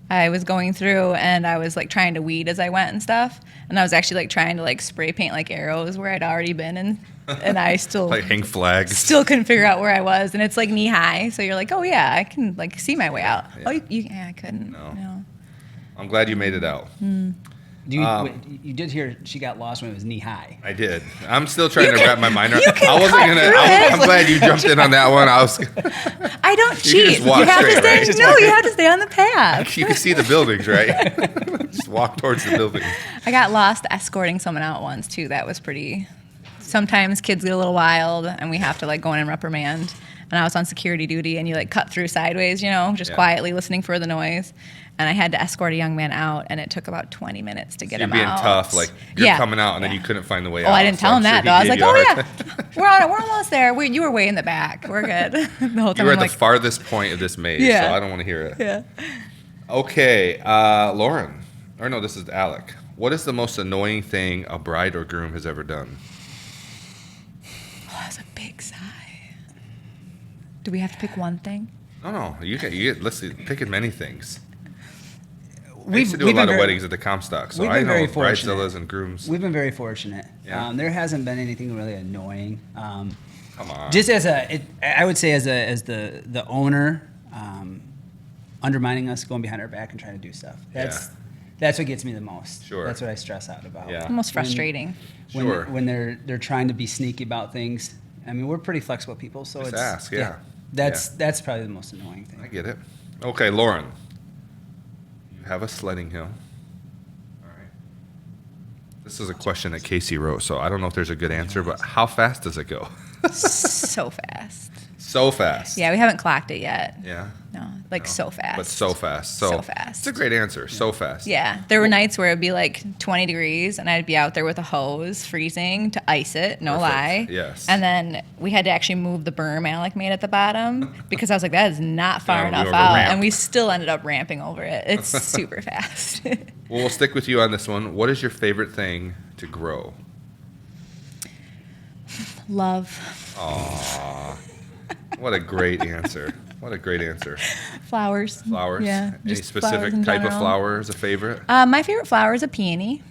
[SPEAKER 4] I was going through and I was like trying to weed as I went and stuff. And I was actually like trying to like spray paint like arrows where I'd already been and I still
[SPEAKER 2] Like hang flags?
[SPEAKER 4] still couldn't figure out where I was. And it's like knee high. So you're like, oh yeah, I can like see my way out.
[SPEAKER 2] Yeah.
[SPEAKER 4] Oh, I couldn't.
[SPEAKER 2] No.
[SPEAKER 4] No.
[SPEAKER 2] I'm glad you made it out.
[SPEAKER 3] You did hear she got lost when it was knee high.
[SPEAKER 2] I did. I'm still trying to wrap my mind around. I wasn't gonna. I'm glad you jumped in on that one.
[SPEAKER 4] I don't
[SPEAKER 2] You can
[SPEAKER 4] cheat.
[SPEAKER 2] just walk
[SPEAKER 4] have to
[SPEAKER 2] straight,
[SPEAKER 4] stay.
[SPEAKER 2] right?
[SPEAKER 4] No, you have to stay on the path.
[SPEAKER 2] You can see the buildings, right? Just walk towards the building.
[SPEAKER 4] I got lost escorting someone out once too. That was pretty. Sometimes kids get a little wild, and we have to like go in and reprimand. And I was on security duty, and you like cut through sideways, just
[SPEAKER 2] Yeah.
[SPEAKER 4] quietly listening for the noise. And I had to escort a young man out, and it took about 20 minutes to get
[SPEAKER 2] You're
[SPEAKER 4] him
[SPEAKER 2] being
[SPEAKER 4] out.
[SPEAKER 2] tough, like you're
[SPEAKER 4] Yeah.
[SPEAKER 2] coming out, and then
[SPEAKER 4] Yeah.
[SPEAKER 2] you couldn't find the way out.
[SPEAKER 4] Oh, I didn't
[SPEAKER 2] so
[SPEAKER 4] tell
[SPEAKER 2] I'm
[SPEAKER 4] him
[SPEAKER 2] sure
[SPEAKER 4] that
[SPEAKER 2] he
[SPEAKER 4] though. I was
[SPEAKER 2] gave
[SPEAKER 4] like,
[SPEAKER 2] you a
[SPEAKER 4] "Oh
[SPEAKER 2] hard
[SPEAKER 4] yeah,
[SPEAKER 2] time.
[SPEAKER 4] we're almost there. You were way in the back. We're good." The whole time
[SPEAKER 2] You were
[SPEAKER 4] I'm
[SPEAKER 2] at
[SPEAKER 4] like,
[SPEAKER 2] the farthest point of this maze,
[SPEAKER 4] Yeah.
[SPEAKER 2] so I don't want to hear it.
[SPEAKER 4] yeah.
[SPEAKER 2] Okay, Lauren, or no, this is Alec. What is the most annoying thing a bride or groom has ever done?
[SPEAKER 4] Oh, that was a big sigh. Do we have to pick one thing?
[SPEAKER 2] No, you get. Let's see, pick as many things. I
[SPEAKER 3] We've
[SPEAKER 2] used to do a
[SPEAKER 3] we've
[SPEAKER 2] lot
[SPEAKER 3] been
[SPEAKER 2] of
[SPEAKER 3] very-
[SPEAKER 2] weddings at the Comstock, so
[SPEAKER 3] we've
[SPEAKER 2] I
[SPEAKER 3] been
[SPEAKER 2] know
[SPEAKER 3] very fortunate.
[SPEAKER 2] bridezillas and grooms.
[SPEAKER 3] We've been very fortunate.
[SPEAKER 2] Yeah.
[SPEAKER 3] There hasn't been anything really annoying.
[SPEAKER 2] Come on.
[SPEAKER 3] Just I would say as the owner, undermining us, going behind our back and trying to do stuff. That's what gets me the most.
[SPEAKER 2] Sure.
[SPEAKER 3] That's what I stress out about.
[SPEAKER 2] Yeah.
[SPEAKER 4] Almost frustrating.
[SPEAKER 2] Sure.
[SPEAKER 3] When they're trying to be sneaky about things. I mean, we're pretty flexible people, so
[SPEAKER 2] Just
[SPEAKER 3] it's
[SPEAKER 2] ask, yeah.
[SPEAKER 3] That's probably the most annoying
[SPEAKER 2] I
[SPEAKER 3] thing.
[SPEAKER 2] get it. Okay, Lauren. You have a sledding hill. All right. This is a question that Casey wrote, so I don't know if there's a good answer, but how fast does it go?
[SPEAKER 4] So fast.
[SPEAKER 2] So fast.
[SPEAKER 4] Yeah, we haven't clocked it yet.
[SPEAKER 2] Yeah.
[SPEAKER 4] No, like so fast.
[SPEAKER 2] But so fast.
[SPEAKER 4] So fast.
[SPEAKER 2] It's a great answer. So fast.
[SPEAKER 4] Yeah, there were nights where it'd be like 20 degrees, and I'd be out there with a hose, freezing to ice it. No
[SPEAKER 2] Perfect.
[SPEAKER 4] lie.
[SPEAKER 2] Yes.
[SPEAKER 4] And then we had to actually move the berm Alec made at the bottom because I was like, that is not far
[SPEAKER 2] Yeah, we
[SPEAKER 4] enough
[SPEAKER 2] were
[SPEAKER 4] out,
[SPEAKER 2] ramp.
[SPEAKER 4] and we still ended up ramping over it. It's super fast.
[SPEAKER 2] Well, we'll stick with you on this one. What is your favorite thing to grow?
[SPEAKER 4] Love
[SPEAKER 2] Aw. What a great answer. What a great answer.
[SPEAKER 4] flowers.
[SPEAKER 2] Flowers?
[SPEAKER 4] Yeah.
[SPEAKER 2] Any
[SPEAKER 4] just
[SPEAKER 2] specific
[SPEAKER 4] flowers in
[SPEAKER 2] type of
[SPEAKER 4] general.
[SPEAKER 2] flower is a favorite?
[SPEAKER 4] My favorite flower is a peony.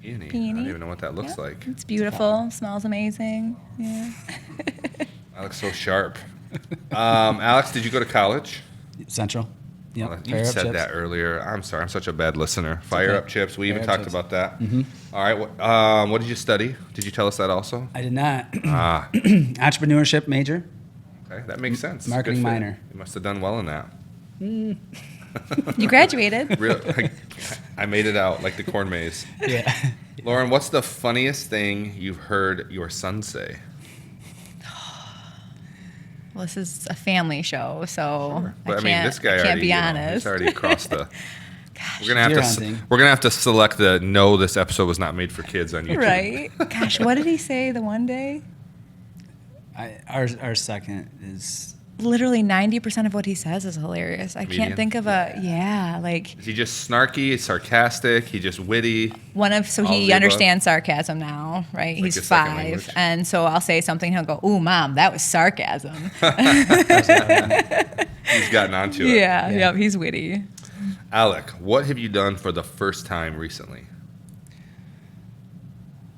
[SPEAKER 2] Peony. I
[SPEAKER 4] Peony.
[SPEAKER 2] don't even know what that looks
[SPEAKER 4] Yeah,
[SPEAKER 2] like.
[SPEAKER 4] It's beautiful. Smells amazing. Yeah.
[SPEAKER 2] Alex so sharp. Alex, did you go to college?
[SPEAKER 3] Central. Yep.
[SPEAKER 2] You
[SPEAKER 3] Fire up
[SPEAKER 2] said
[SPEAKER 3] chips.
[SPEAKER 2] that earlier. I'm sorry. I'm such a bad listener. Fire
[SPEAKER 3] okay.
[SPEAKER 2] up chips. We even
[SPEAKER 3] Fire up
[SPEAKER 2] talked
[SPEAKER 3] chips.
[SPEAKER 2] about that.
[SPEAKER 3] Mm-hmm.
[SPEAKER 2] All right. What did you study? Did you tell us that also?
[SPEAKER 3] I did not.
[SPEAKER 2] Ah,
[SPEAKER 3] Entrepreneurship major.
[SPEAKER 2] okay. That makes sense. It's a
[SPEAKER 3] Marketing
[SPEAKER 2] good fit.
[SPEAKER 3] minor.
[SPEAKER 2] You must have done well in that.
[SPEAKER 4] You graduated.
[SPEAKER 2] Real, I made it out like the corn maze.
[SPEAKER 3] Yeah.
[SPEAKER 2] Lauren, what's the funniest thing you've heard your son say?
[SPEAKER 4] Well, this is a family show, so
[SPEAKER 2] But
[SPEAKER 4] I can't,
[SPEAKER 2] this guy
[SPEAKER 4] I can't
[SPEAKER 2] already,
[SPEAKER 4] be
[SPEAKER 2] you know,
[SPEAKER 4] honest.
[SPEAKER 2] he's already across the. We're gonna have
[SPEAKER 3] Deer
[SPEAKER 2] to.
[SPEAKER 3] hunting.
[SPEAKER 2] We're gonna have to select the no. This episode was not made for kids on YouTube.
[SPEAKER 4] Right? Gosh, what did he say the one day?
[SPEAKER 3] Our second is
[SPEAKER 4] Literally 90% of what he says is hilarious. I
[SPEAKER 2] Comedian?
[SPEAKER 4] can't think of like
[SPEAKER 2] Is he just snarky, sarcastic? He just witty?
[SPEAKER 4] one of, so
[SPEAKER 2] All of
[SPEAKER 4] he
[SPEAKER 2] the
[SPEAKER 4] understands sarcasm now, right?
[SPEAKER 2] Like
[SPEAKER 4] He's
[SPEAKER 2] his second
[SPEAKER 4] 5.
[SPEAKER 2] language?
[SPEAKER 4] And so I'll say something, he'll go, "Ooh, Mom, that was sarcasm."
[SPEAKER 2] He's gotten onto it.
[SPEAKER 4] Yeah,
[SPEAKER 3] Yeah.
[SPEAKER 4] yep, he's witty.
[SPEAKER 2] Alec, what have you done for the first time recently?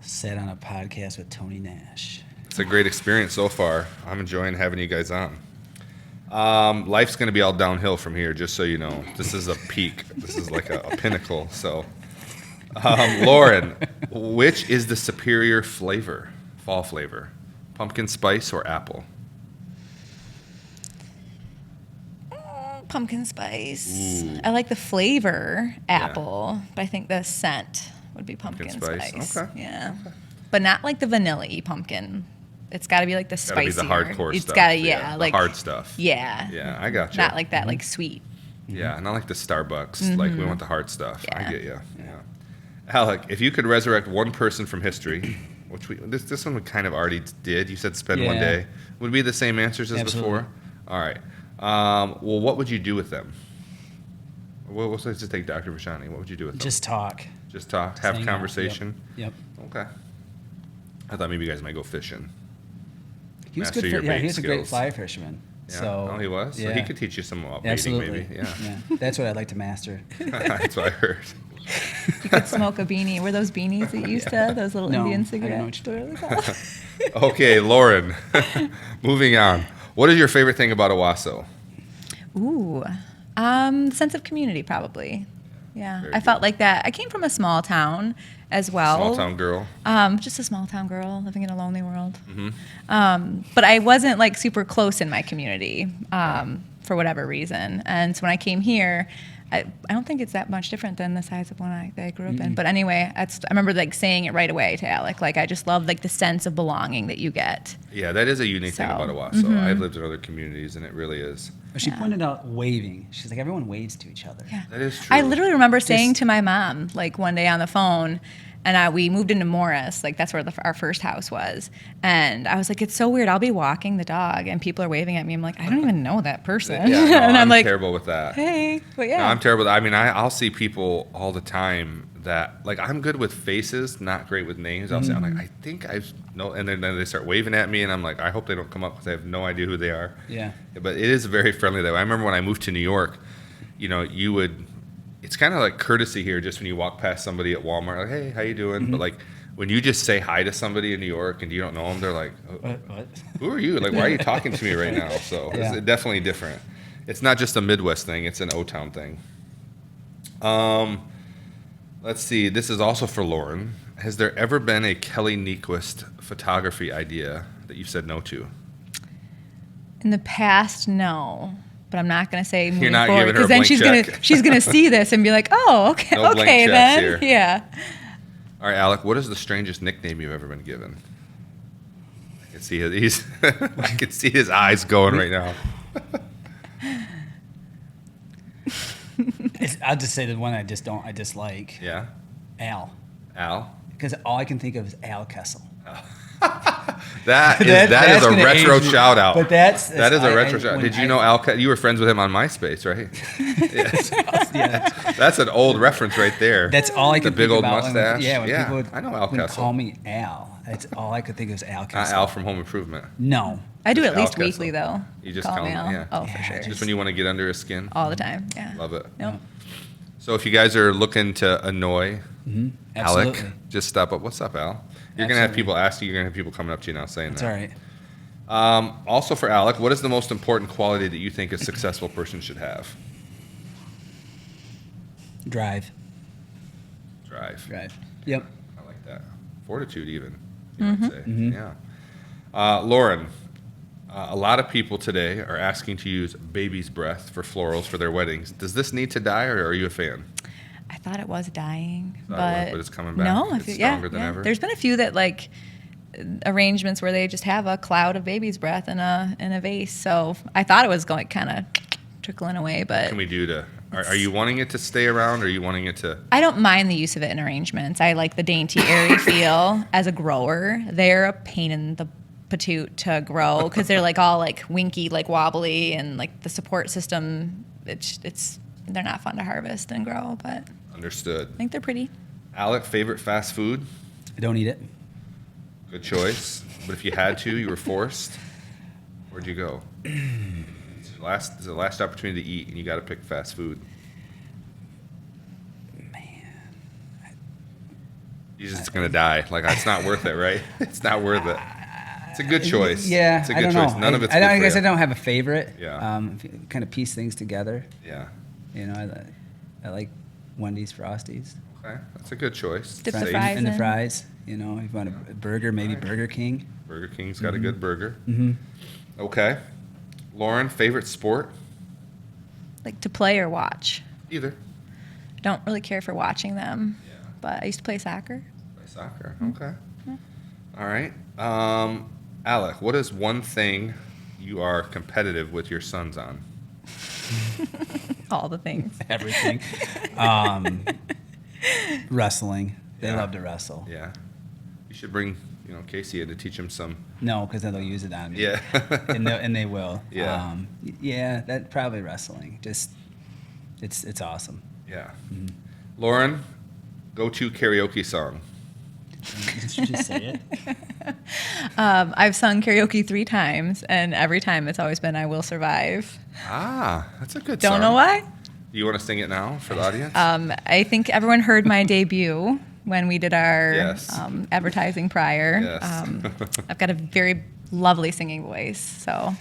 [SPEAKER 3] sat on a podcast with Tony Nash.
[SPEAKER 2] It's a great experience so far. I'm enjoying having you guys on. Life's going to be all downhill from here, just so you know. This is a peak. This is like a pinnacle. So, Lauren, which is the superior flavor, fall flavor? Pumpkin spice or apple?
[SPEAKER 4] Pumpkin spice.
[SPEAKER 2] Ooh.
[SPEAKER 4] I like the flavor apple, but I think the scent would be pumpkin,
[SPEAKER 2] Pumpkin spice. Okay.
[SPEAKER 4] Yeah. But not like the vanilla-y pumpkin. It's got to be like the
[SPEAKER 2] Gotta be
[SPEAKER 4] spicier.
[SPEAKER 2] the hardcore
[SPEAKER 4] It's
[SPEAKER 2] stuff.
[SPEAKER 4] got to, yeah,
[SPEAKER 2] the
[SPEAKER 4] like
[SPEAKER 2] hard stuff.
[SPEAKER 4] Yeah.
[SPEAKER 2] Yeah, I got you.
[SPEAKER 4] Not like that, like sweet.
[SPEAKER 2] Yeah, not like the Starbucks. Like we want the hard stuff. I
[SPEAKER 4] Yeah.
[SPEAKER 2] get you. Yeah. Alec, if you could resurrect one person from history, which this one we kind of already did. You said spend one
[SPEAKER 3] Yeah.
[SPEAKER 2] day. Would it be the same answers as
[SPEAKER 3] Absolutely.
[SPEAKER 2] before? All right. Well, what would you do with them? Well, let's just take Dr. Vashani. What would you do with them?
[SPEAKER 3] Just talk.
[SPEAKER 2] Just talk,
[SPEAKER 3] Just
[SPEAKER 2] have
[SPEAKER 3] hang out.
[SPEAKER 2] conversation.
[SPEAKER 3] Yep.
[SPEAKER 2] Okay. I thought maybe you guys might go fishing.
[SPEAKER 3] He was
[SPEAKER 2] Master
[SPEAKER 3] good.
[SPEAKER 2] your
[SPEAKER 3] Yeah,
[SPEAKER 2] bait
[SPEAKER 3] he was a great
[SPEAKER 2] skills.
[SPEAKER 3] fly fisherman.
[SPEAKER 2] Yeah.
[SPEAKER 3] So
[SPEAKER 2] Oh, he was. So
[SPEAKER 3] yeah.
[SPEAKER 2] he could teach you some baiting,
[SPEAKER 3] Absolutely.
[SPEAKER 2] maybe. Yeah.
[SPEAKER 3] That's what I'd like to master.
[SPEAKER 2] That's what I heard.
[SPEAKER 4] You could smoke a beanie. Were those beanies that you used to? Those little
[SPEAKER 3] No,
[SPEAKER 4] Indian
[SPEAKER 3] I don't know
[SPEAKER 4] cigarettes?
[SPEAKER 3] what
[SPEAKER 4] What are they called?
[SPEAKER 2] Okay, Lauren. Moving on. What is your favorite thing about Owosso?
[SPEAKER 4] Ooh, sense of community, probably. Yeah.
[SPEAKER 2] Very
[SPEAKER 4] I felt
[SPEAKER 2] good.
[SPEAKER 4] like that. I came from a small town as well.
[SPEAKER 2] Small town girl.
[SPEAKER 4] Just a small town girl living in a lonely world.
[SPEAKER 2] Mm-hmm.
[SPEAKER 4] But I wasn't like super close in my community for whatever reason. And so when I came here, I don't think it's that much different than the size of one that I grew up in. But anyway, I remember like saying it right away to Alec. Like I just love like the sense of belonging that you get.
[SPEAKER 2] Yeah, that is a unique thing
[SPEAKER 4] So,
[SPEAKER 2] about Owosso. I've lived in other communities, and it really is.
[SPEAKER 3] But she pointed out waving. She's like, everyone waves to each other.
[SPEAKER 4] Yeah.
[SPEAKER 2] That is true.
[SPEAKER 4] I literally remember saying to my mom, like one day on the phone, and we moved into Morris, like that's where our first house was. And I was like, it's so weird. I'll be walking the dog, and people are waving at me. I'm like, I don't even know that person.
[SPEAKER 2] Yeah, no,
[SPEAKER 4] and
[SPEAKER 2] I'm
[SPEAKER 4] like,
[SPEAKER 2] terrible with that.
[SPEAKER 4] hey, but
[SPEAKER 2] No,
[SPEAKER 4] yeah.
[SPEAKER 2] I'm terrible. I mean, I'll see people all the time that, like, I'm good with faces, not great with names. I'll say, I'm like, I think I've no, and then they start waving at me, and I'm like, I hope they don't come up because I have no idea who they are.
[SPEAKER 3] Yeah.
[SPEAKER 2] But it is very friendly that way. I remember when I moved to New York, you would, it's kind of like courtesy here, just when you walk past somebody at Walmart, like, hey, how you doing? But like, when you just say hi to somebody in New York and you don't know them, they're like, oh,
[SPEAKER 3] What?
[SPEAKER 2] who are you? Like, why are you talking to me right now? So
[SPEAKER 3] Yeah.
[SPEAKER 2] it's definitely different. It's not just a Midwest thing; it's an O-Town thing. Let's see. This is also for Lauren. Has there ever been a Kelly Nyquist photography idea that you've said no to?
[SPEAKER 4] In the past, no. But I'm not going to say moving
[SPEAKER 2] not
[SPEAKER 4] forward
[SPEAKER 2] giving her a
[SPEAKER 4] then
[SPEAKER 2] blank check.
[SPEAKER 4] she's gonna see this and be like, oh, okay,
[SPEAKER 2] No blank
[SPEAKER 4] okay
[SPEAKER 2] checks
[SPEAKER 4] then,
[SPEAKER 2] here.
[SPEAKER 4] yeah.
[SPEAKER 2] All right, Alec. What is the strangest nickname you've ever been given? I can see I can see his eyes going right now.
[SPEAKER 3] I'll just say the one I dislike.
[SPEAKER 2] Yeah,
[SPEAKER 3] Al.
[SPEAKER 2] Al.
[SPEAKER 3] Because all I can think of is Al Kessel.
[SPEAKER 2] That is
[SPEAKER 3] That's
[SPEAKER 2] a
[SPEAKER 3] gonna
[SPEAKER 2] retro
[SPEAKER 3] age me.
[SPEAKER 2] shout out.
[SPEAKER 3] But that's
[SPEAKER 2] that is a
[SPEAKER 3] I-
[SPEAKER 2] retro
[SPEAKER 3] I-
[SPEAKER 2] shout.
[SPEAKER 3] when
[SPEAKER 2] Did you
[SPEAKER 3] I-
[SPEAKER 2] know Al? You were friends with him on MySpace, right?
[SPEAKER 3] Yeah,
[SPEAKER 2] That's an old reference right there.
[SPEAKER 3] that's all I
[SPEAKER 2] The
[SPEAKER 3] could
[SPEAKER 2] big
[SPEAKER 3] think
[SPEAKER 2] old
[SPEAKER 3] about.
[SPEAKER 2] mustache.
[SPEAKER 3] When
[SPEAKER 2] Yeah,
[SPEAKER 3] people would,
[SPEAKER 2] I know Al
[SPEAKER 3] would
[SPEAKER 2] Kessel.
[SPEAKER 3] call me Al. That's all I could think of is Al
[SPEAKER 2] Not
[SPEAKER 3] Kessel.
[SPEAKER 2] Al from Home Improvement.
[SPEAKER 3] No.
[SPEAKER 4] I do
[SPEAKER 2] Just
[SPEAKER 4] it at least
[SPEAKER 2] Al
[SPEAKER 4] weekly,
[SPEAKER 2] Kessel.
[SPEAKER 4] though.
[SPEAKER 2] You just
[SPEAKER 4] Call
[SPEAKER 2] call
[SPEAKER 4] me
[SPEAKER 2] him,
[SPEAKER 4] Al.
[SPEAKER 2] yeah.
[SPEAKER 4] Oh, for
[SPEAKER 3] Yeah,
[SPEAKER 4] sure.
[SPEAKER 2] Just when you want to get under his skin.
[SPEAKER 4] All the time, yeah.
[SPEAKER 2] Love it.
[SPEAKER 4] Nope.
[SPEAKER 2] So if you guys are looking to annoy Alec,
[SPEAKER 3] Absolutely.
[SPEAKER 2] just stop up. What's up, Al? You're gonna have
[SPEAKER 3] Absolutely.
[SPEAKER 2] people ask you. You're gonna have people coming up to you now saying
[SPEAKER 3] It's
[SPEAKER 2] that.
[SPEAKER 3] all right.
[SPEAKER 2] Also for Alec, what is the most important quality that you think a successful person should have?
[SPEAKER 3] Drive.
[SPEAKER 2] Drive.
[SPEAKER 3] Yep.
[SPEAKER 2] I like that. Fortitude, even, you might say. Yeah. Lauren, a lot of people today are asking to use baby's breath for florals for their weddings. Does this need to die, or are you a fan?
[SPEAKER 4] I thought it was dying,
[SPEAKER 2] But it's coming back.
[SPEAKER 4] No,
[SPEAKER 2] It's
[SPEAKER 4] yeah,
[SPEAKER 2] stronger than ever.
[SPEAKER 4] There's been a few that like arrangements where they just have a cloud of baby's breath in a vase. So I thought it was going kind of trickling away, but
[SPEAKER 2] Can we do to? Are you wanting it to stay around, or are you wanting it to?
[SPEAKER 4] I don't mind the use of it in arrangements. I like the dainty, airy feel. As a grower, they're a pain in the patoot to grow because they're like all like winky, like wobbly, and like the support system. It's they're not fun to harvest and grow, but
[SPEAKER 2] Understood.
[SPEAKER 4] I think they're pretty.
[SPEAKER 2] Alec, favorite fast food?
[SPEAKER 3] I don't eat it.
[SPEAKER 2] Good choice. But if you had to, you were forced. Where'd you go? It's the last opportunity to eat, and you got to pick fast food. You're just gonna die. Like, it's not worth it, right? It's not worth it. It's a good choice.
[SPEAKER 3] Yeah,
[SPEAKER 2] it's a
[SPEAKER 3] I
[SPEAKER 2] good
[SPEAKER 3] don't
[SPEAKER 2] choice.
[SPEAKER 3] know.
[SPEAKER 2] None of it's
[SPEAKER 3] I
[SPEAKER 2] good for
[SPEAKER 3] guess
[SPEAKER 2] you.
[SPEAKER 3] I don't have a favorite.
[SPEAKER 2] Yeah.
[SPEAKER 3] If you kind of piece things together.
[SPEAKER 2] Yeah.
[SPEAKER 3] You know, I like Wendy's Frosties.
[SPEAKER 2] Okay, that's a good choice.
[SPEAKER 4] Dip the
[SPEAKER 2] Safe.
[SPEAKER 4] fries
[SPEAKER 3] And the
[SPEAKER 4] in.
[SPEAKER 3] fries. You know, if you want a burger, maybe Burger King.
[SPEAKER 2] Burger King's got a good burger.
[SPEAKER 3] Mm-hmm.
[SPEAKER 2] Okay. Lauren, favorite sport?
[SPEAKER 4] Like to play or watch.
[SPEAKER 2] Either.
[SPEAKER 4] Don't really care for watching them,
[SPEAKER 2] Yeah.
[SPEAKER 4] but I used to play soccer.
[SPEAKER 2] Play soccer. Okay. All right. Alec, what is one thing you are competitive with your sons on?
[SPEAKER 4] All the things.
[SPEAKER 3] Everything. Wrestling. They
[SPEAKER 2] Yeah.
[SPEAKER 3] love to wrestle.
[SPEAKER 2] Yeah. You should bring, Casey in to teach him some.
[SPEAKER 3] No, because then they'll use it on me.
[SPEAKER 2] Yeah.
[SPEAKER 3] and they will.
[SPEAKER 2] Yeah.
[SPEAKER 3] Yeah, that probably wrestling. Just, it's awesome.
[SPEAKER 2] Yeah. Lauren, go-to karaoke song.
[SPEAKER 3] Did you just say it?
[SPEAKER 4] I've sung karaoke 3 times, and every time it's always been "I Will Survive."
[SPEAKER 2] That's a good song.
[SPEAKER 4] Don't know why.
[SPEAKER 2] Do you want to sing it now for the audience?
[SPEAKER 4] I think everyone heard my debut when we did our
[SPEAKER 2] Yes.
[SPEAKER 4] advertising prior.
[SPEAKER 2] Yes.
[SPEAKER 4] I've got a very lovely singing voice, so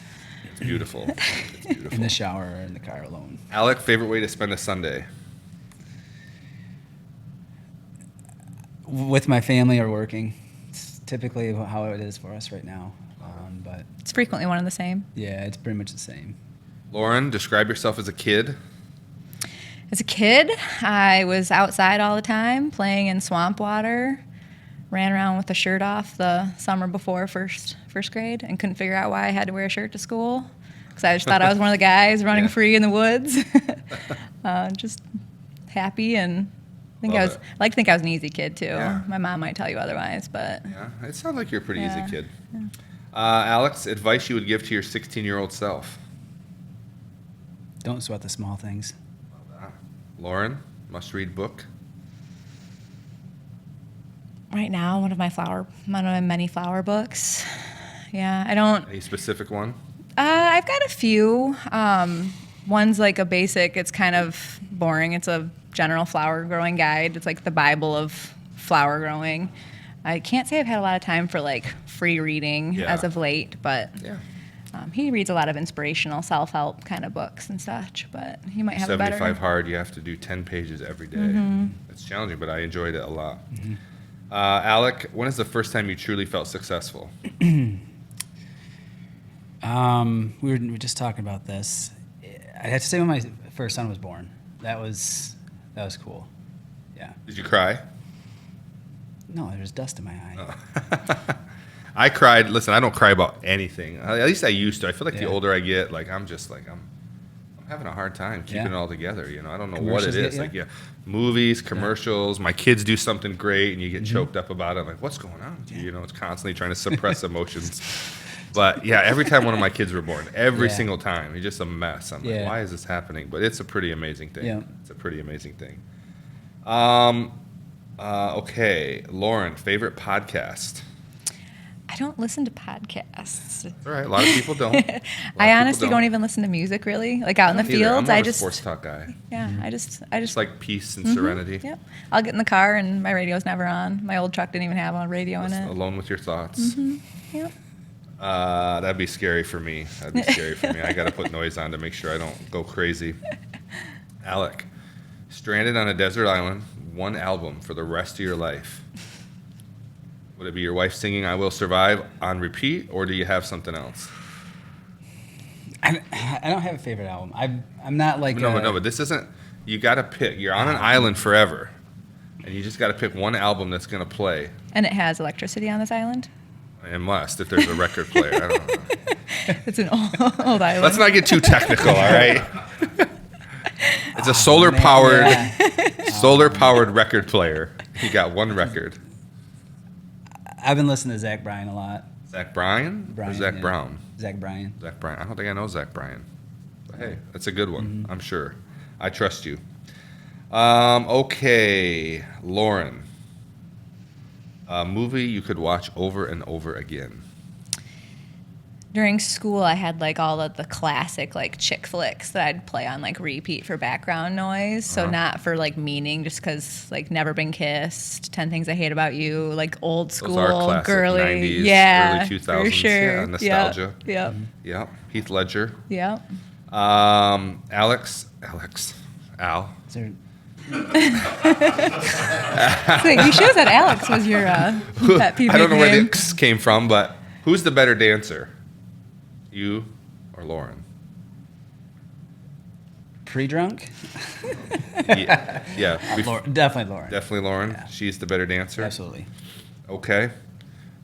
[SPEAKER 2] It's beautiful. It's beautiful.
[SPEAKER 3] In the shower or in the car alone.
[SPEAKER 2] Alec, favorite way to spend a Sunday?
[SPEAKER 3] with my family or working. It's typically how it is for us right now. But
[SPEAKER 4] It's frequently one and the same.
[SPEAKER 3] yeah, it's pretty much the same.
[SPEAKER 2] Lauren, describe yourself as a kid.
[SPEAKER 4] As a kid, I was outside all the time, playing in swamp water. Ran around with a shirt off the summer before first grade, and couldn't figure out why I had to wear a shirt to school, because I just thought I was one of the guys running
[SPEAKER 2] Yeah.
[SPEAKER 4] free in the woods. Just happy, and I
[SPEAKER 2] Love it.
[SPEAKER 4] like to think I was an easy kid too.
[SPEAKER 2] Yeah.
[SPEAKER 4] My mom might tell you otherwise, but
[SPEAKER 2] Yeah, it sounds like you're a pretty
[SPEAKER 4] Yeah.
[SPEAKER 2] easy kid. Alex, advice you would give to your 16-year-old self.
[SPEAKER 3] Don't sweat the small things.
[SPEAKER 2] Lauren, must-read book.
[SPEAKER 4] right now one of my many flower books. Yeah, I don't.
[SPEAKER 2] Any specific one?
[SPEAKER 4] I've got a few. One's like a basic. It's kind of boring. It's a general flower growing guide. It's like the Bible of flower growing. I can't say I've had a lot of time for like free reading
[SPEAKER 2] Yeah.
[SPEAKER 4] as of late, but
[SPEAKER 2] Yeah.
[SPEAKER 4] he reads a lot of inspirational self-help kind of books and such. But he might have a
[SPEAKER 2] 75
[SPEAKER 4] better.
[SPEAKER 2] hard, you have to do 10 pages every day.
[SPEAKER 4] Mm-hmm.
[SPEAKER 2] It's challenging, but I enjoyed it a lot. Alec, when is the first time you truly felt successful?
[SPEAKER 3] We were just talking about this. I have to say when my first son was born. That was cool. Yeah.
[SPEAKER 2] Did you cry?
[SPEAKER 3] No, there was dust in my eye.
[SPEAKER 2] Oh. I cried. Listen, I don't cry about anything. At least I used to. I feel like the
[SPEAKER 3] Yeah.
[SPEAKER 2] older I get, like I'm just like I'm having a hard time keeping
[SPEAKER 3] Yeah.
[SPEAKER 2] it all together. You know, I don't know what it
[SPEAKER 3] Commercials get
[SPEAKER 2] is.
[SPEAKER 3] you?
[SPEAKER 2] Like movies, commercials. My kids do something great, and you
[SPEAKER 3] Mm-hmm.
[SPEAKER 2] get choked up about it. I'm like, what's going on with you? You know, it's constantly trying to suppress emotions. But yeah, every time one of my kids were born, every
[SPEAKER 3] Yeah.
[SPEAKER 2] single time, it's just a mess. I'm like,
[SPEAKER 3] Yeah.
[SPEAKER 2] why is this happening? But it's a pretty amazing thing.
[SPEAKER 3] Yeah.
[SPEAKER 2] It's a pretty amazing thing. Okay, Lauren, favorite podcast?
[SPEAKER 4] I don't listen to podcasts.
[SPEAKER 2] All right, a lot of people don't. A lot of
[SPEAKER 4] I
[SPEAKER 2] people
[SPEAKER 4] honestly don't even listen to music really. Like out in the
[SPEAKER 2] Either. I'm
[SPEAKER 4] fields,
[SPEAKER 2] more
[SPEAKER 4] I
[SPEAKER 2] of a
[SPEAKER 4] just
[SPEAKER 2] sports talk guy.
[SPEAKER 4] yeah, I just
[SPEAKER 2] It's like peace and serenity.
[SPEAKER 4] Yep. I'll get in the car and my radio's never on. My old truck didn't even have a radio in
[SPEAKER 2] Just
[SPEAKER 4] it.
[SPEAKER 2] alone with your thoughts.
[SPEAKER 4] Yep.
[SPEAKER 2] That'd be scary for me. I got to put noise on to make sure I don't go crazy. Alec, stranded on a desert island, one album for the rest of your life. Would it be your wife singing "I Will Survive" on repeat, or do you have something else?
[SPEAKER 3] I don't have a favorite album. I'm not like
[SPEAKER 2] No, but this isn't. You got to pick. You're on an island forever, and you just got to pick one album that's going to play.
[SPEAKER 4] And it has electricity on this island.
[SPEAKER 2] Unless if there's a record player. I don't know.
[SPEAKER 4] It's an old island.
[SPEAKER 2] Let's not get too technical, all right? It's a solar powered record player. You got one record.
[SPEAKER 3] I've been listening to Zach Bryan a lot.
[SPEAKER 2] Zach Bryan or Zach
[SPEAKER 3] yeah.
[SPEAKER 2] Brown?
[SPEAKER 3] Zach Bryan.
[SPEAKER 2] Zach Bryan. I don't think I know Zach Bryan. But hey, that's a good one. I'm sure. I trust you. Okay, Lauren. A movie you could watch over and over again.
[SPEAKER 4] During school, I had like all of the classic like chick flicks that I'd play on like repeat for background noise. So not for like meaning, just because like Never Been Kissed, 10 Things I Hate About You, like old school,
[SPEAKER 2] Those are classic
[SPEAKER 4] girly,
[SPEAKER 2] 90s,
[SPEAKER 4] yeah,
[SPEAKER 2] early 2000s,
[SPEAKER 4] for sure.
[SPEAKER 2] yeah, nostalgia.
[SPEAKER 4] Yep.
[SPEAKER 2] Yep. Heath Ledger.
[SPEAKER 4] Yep.
[SPEAKER 2] Al.
[SPEAKER 3] Is there,
[SPEAKER 4] So you should have said Alex was your pet peeve
[SPEAKER 2] I don't know where the
[SPEAKER 4] nickname.
[SPEAKER 2] X came from, but who's the better dancer? You or Lauren?
[SPEAKER 3] pre-drunk?
[SPEAKER 2] Yeah.
[SPEAKER 3] Definitely Lauren.
[SPEAKER 2] Definitely Lauren.
[SPEAKER 3] Yeah.
[SPEAKER 2] She's the better dancer.
[SPEAKER 3] Absolutely.
[SPEAKER 2] Okay.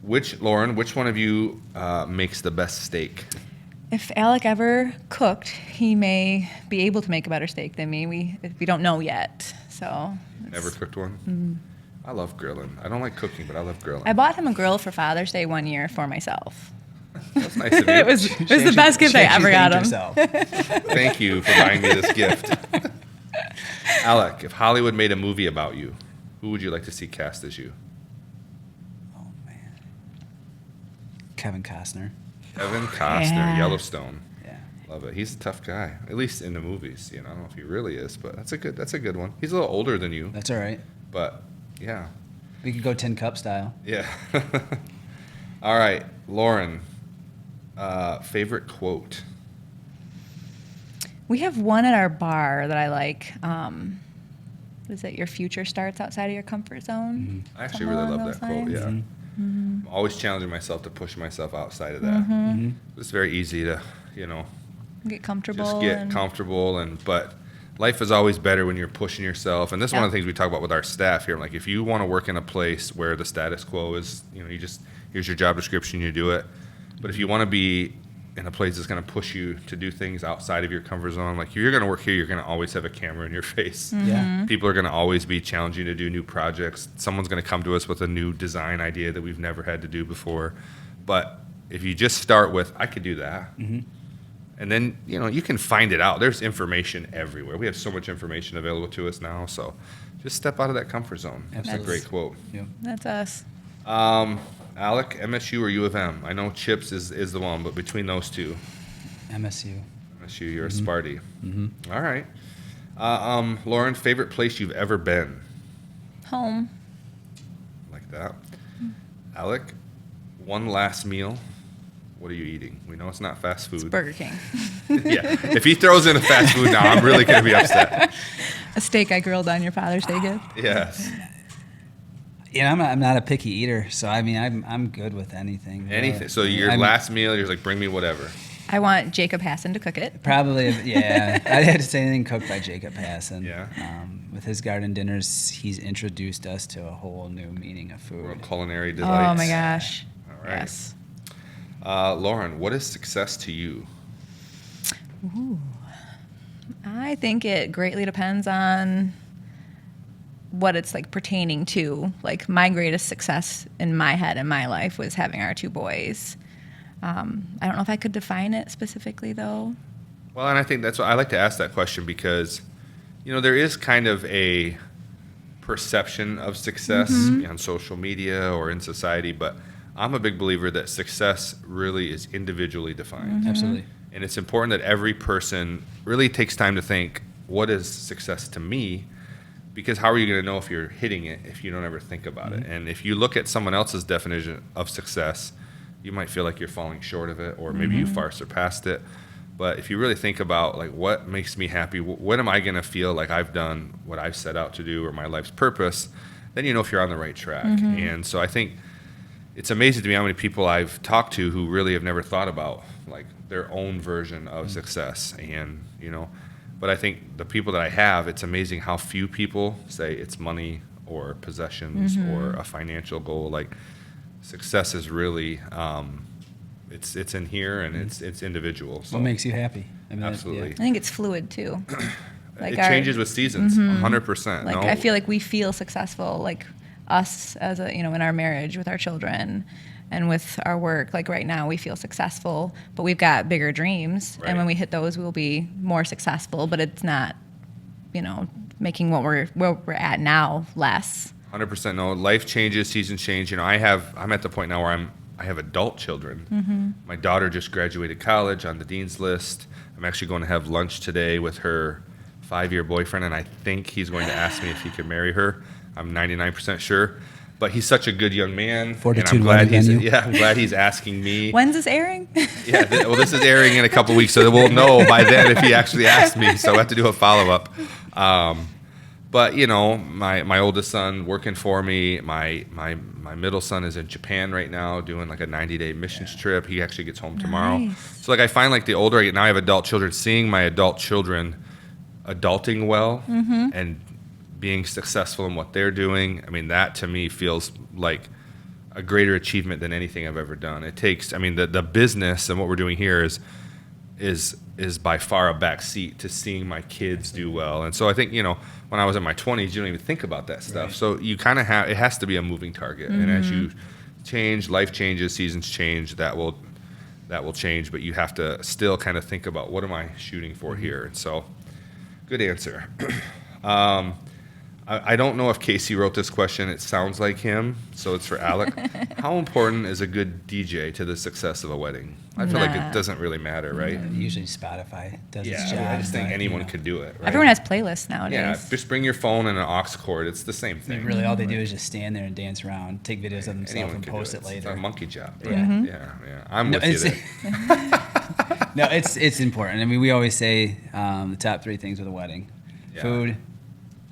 [SPEAKER 2] Which one of you makes the best steak?
[SPEAKER 4] If Alec ever cooked, he may be able to make a better steak than me. We don't know yet. So
[SPEAKER 2] Never cooked one? I love grilling. I don't like cooking, but I love grilling.
[SPEAKER 4] I bought him a grill for Father's Day one year for myself.
[SPEAKER 2] That's nice of you.
[SPEAKER 4] It was the best gift I ever got him.
[SPEAKER 2] Thank you for buying me this gift. Alec, if Hollywood made a movie about you, who would you like to see cast as you?
[SPEAKER 3] Oh man. Kevin Costner.
[SPEAKER 2] Kevin Costner,
[SPEAKER 4] Yeah.
[SPEAKER 2] Yellowstone.
[SPEAKER 3] Yeah.
[SPEAKER 2] Love it. He's a tough guy, at least in the movies. You know, I don't know if he really is, but that's a good one. He's a little older than you,
[SPEAKER 3] That's all right.
[SPEAKER 2] but yeah,
[SPEAKER 3] We could go Tin Cup style.
[SPEAKER 2] yeah. All right, Lauren. Favorite quote?
[SPEAKER 4] We have one at our bar that I like. what is it? Your future starts outside of your comfort zone.
[SPEAKER 2] I actually
[SPEAKER 4] Something
[SPEAKER 2] really
[SPEAKER 4] along
[SPEAKER 2] love that
[SPEAKER 4] those
[SPEAKER 2] quote.
[SPEAKER 4] lines.
[SPEAKER 2] Yeah. I'm always challenging myself to push myself outside of that. It's very easy to,
[SPEAKER 4] Get comfortable.
[SPEAKER 2] just get
[SPEAKER 4] and-
[SPEAKER 2] comfortable, but life is always better when you're pushing yourself. And this is one of the things we talk about with our staff here. Like, if you want to work in a place where the status quo is, here's your job description, you do it. But if you want to be in a place that's going to push you to do things outside of your comfort zone, like, if you're going to work here, you're going to always have a camera in your face.
[SPEAKER 3] Yeah.
[SPEAKER 2] People are going to always be challenging to do new projects. Someone's going to come to us with a new design idea that we've never had to do before. But if you just start with, I could do that. And then, you can find it out. There's information everywhere. We have so much information available to us now. So just step out of that comfort zone. That's a
[SPEAKER 3] Absolutely.
[SPEAKER 2] great quote.
[SPEAKER 3] Yeah.
[SPEAKER 4] That's us.
[SPEAKER 2] Alec, MSU or U of M? I know Chips is the one, but between those two,
[SPEAKER 3] MSU.
[SPEAKER 2] MSU, you're a Sparty. All right. Lauren, favorite place you've ever been?
[SPEAKER 4] Home.
[SPEAKER 2] Like that. Alec, one last meal. What are you eating? We know it's not fast food.
[SPEAKER 4] Burger King.
[SPEAKER 2] Yeah. If he throws in a fast food now, I'm really going to be upset.
[SPEAKER 4] A steak I grilled on your Father's Day gift.
[SPEAKER 2] Yes.
[SPEAKER 3] I'm not a picky eater, so I mean, I'm good with anything.
[SPEAKER 2] Anything. So your
[SPEAKER 3] I'm-
[SPEAKER 2] last meal, you're like, bring me whatever.
[SPEAKER 4] I want Jacob Hassan to cook it.
[SPEAKER 3] Probably, yeah. I had to say anything cooked by Jacob Hassan.
[SPEAKER 2] Yeah.
[SPEAKER 3] With his garden dinners, he's introduced us to a whole new meaning of
[SPEAKER 2] World
[SPEAKER 3] food.
[SPEAKER 2] culinary delights.
[SPEAKER 4] Oh my gosh.
[SPEAKER 2] All right.
[SPEAKER 4] Yes.
[SPEAKER 2] Lauren, what is success to you?
[SPEAKER 4] I think it greatly depends on what it's like pertaining to. Like, my greatest success in my head in my life was having our 2 boys. I don't know if I could define it specifically though.
[SPEAKER 2] Well, and I think that's why I like to ask that question because, there is kind of a perception of success on social media or in society, but I'm a big believer that success really is individually defined.
[SPEAKER 3] Absolutely.
[SPEAKER 2] And it's important that every person really takes time to think, what is success to me? Because how are you going to know if you're hitting it if you don't ever think about it? And if you look at someone else's definition of success, you might feel like you're falling short of it, or maybe you far surpassed it. But if you really think about, like, what makes me happy, when am I going to feel like I've done what I've set out to do or my life's purpose, then you know if you're on the right track. And so I think it's amazing to me how many people I've talked to who really have never thought about, like, their own version of success. And, but I think the people that I have, it's amazing how few people say it's money or possessions or a financial goal. Like, success is really, it's in here and it's individual. So
[SPEAKER 3] What makes you happy? I mean,
[SPEAKER 2] absolutely.
[SPEAKER 4] I think it's fluid too.
[SPEAKER 2] It changes with seasons, 100%.
[SPEAKER 4] Like,
[SPEAKER 2] No,
[SPEAKER 4] I feel like we feel successful, like us as a, in our marriage with our children and with our work. Like, right now we feel successful, but we've got bigger dreams.
[SPEAKER 2] Right.
[SPEAKER 4] And when we hit those, we'll be more successful, but it's not, making where we're at now less.
[SPEAKER 2] 100% no. Life changes, seasons change. I'm at the point now where I have adult children. My daughter just graduated college on the dean's list. I'm actually going to have lunch today with her 5-year boyfriend, and I think he's going to ask me if he can marry her. I'm 99% sure. But he's such a good young man.
[SPEAKER 3] Fortitude
[SPEAKER 2] and I'm glad
[SPEAKER 3] Wedding Venue.
[SPEAKER 2] I'm glad he's asking me.
[SPEAKER 4] When's this airing?
[SPEAKER 2] Yeah, this is airing in a couple weeks, so we'll know by then if he actually asked me. So I have to do a follow-up. But my oldest son working for me. My middle son is in Japan right now doing like a 90-day missions trip. He actually gets home tomorrow.
[SPEAKER 4] Nice.
[SPEAKER 2] So like, I find, like, the older I get, now I have adult children, seeing my adult children adulting well and being successful in what they're doing. I mean, that to me feels like a greater achievement than anything I've ever done. It takes, the business and what we're doing here is by far a back seat to seeing my kids do well. And so I think, when I was in my 20s, you don't even think about that stuff.
[SPEAKER 3] Right.
[SPEAKER 2] So you kind of it has to be a moving target. And as you change, life changes, seasons change, that will change, but you have to still kind of think about, what am I shooting for here? And so, good answer. I don't know if Casey wrote this question. It sounds like him, so it's for Alec. How important is a good DJ to the success of a wedding? I feel like it
[SPEAKER 4] Nah.
[SPEAKER 2] doesn't really matter, right?
[SPEAKER 3] Usually Spotify does its job.
[SPEAKER 2] I just think
[SPEAKER 3] but,
[SPEAKER 2] anyone could do it, right?
[SPEAKER 4] Everyone has playlists nowadays.
[SPEAKER 2] Yeah, just bring your phone and an aux cord. It's the same
[SPEAKER 3] I
[SPEAKER 2] thing.
[SPEAKER 3] mean, really, all they do is just stand there and dance around, take videos of themselves,
[SPEAKER 2] Anyone
[SPEAKER 3] and
[SPEAKER 2] could
[SPEAKER 3] post
[SPEAKER 2] do
[SPEAKER 3] it
[SPEAKER 2] It's
[SPEAKER 3] later.
[SPEAKER 2] a monkey job.
[SPEAKER 3] Yeah.
[SPEAKER 2] Right? Yeah. I'm
[SPEAKER 3] No,
[SPEAKER 2] with you
[SPEAKER 3] it's-
[SPEAKER 2] there.
[SPEAKER 3] No, it's important. I mean, we always say the top 3 things with a wedding:
[SPEAKER 2] Yeah.
[SPEAKER 3] food,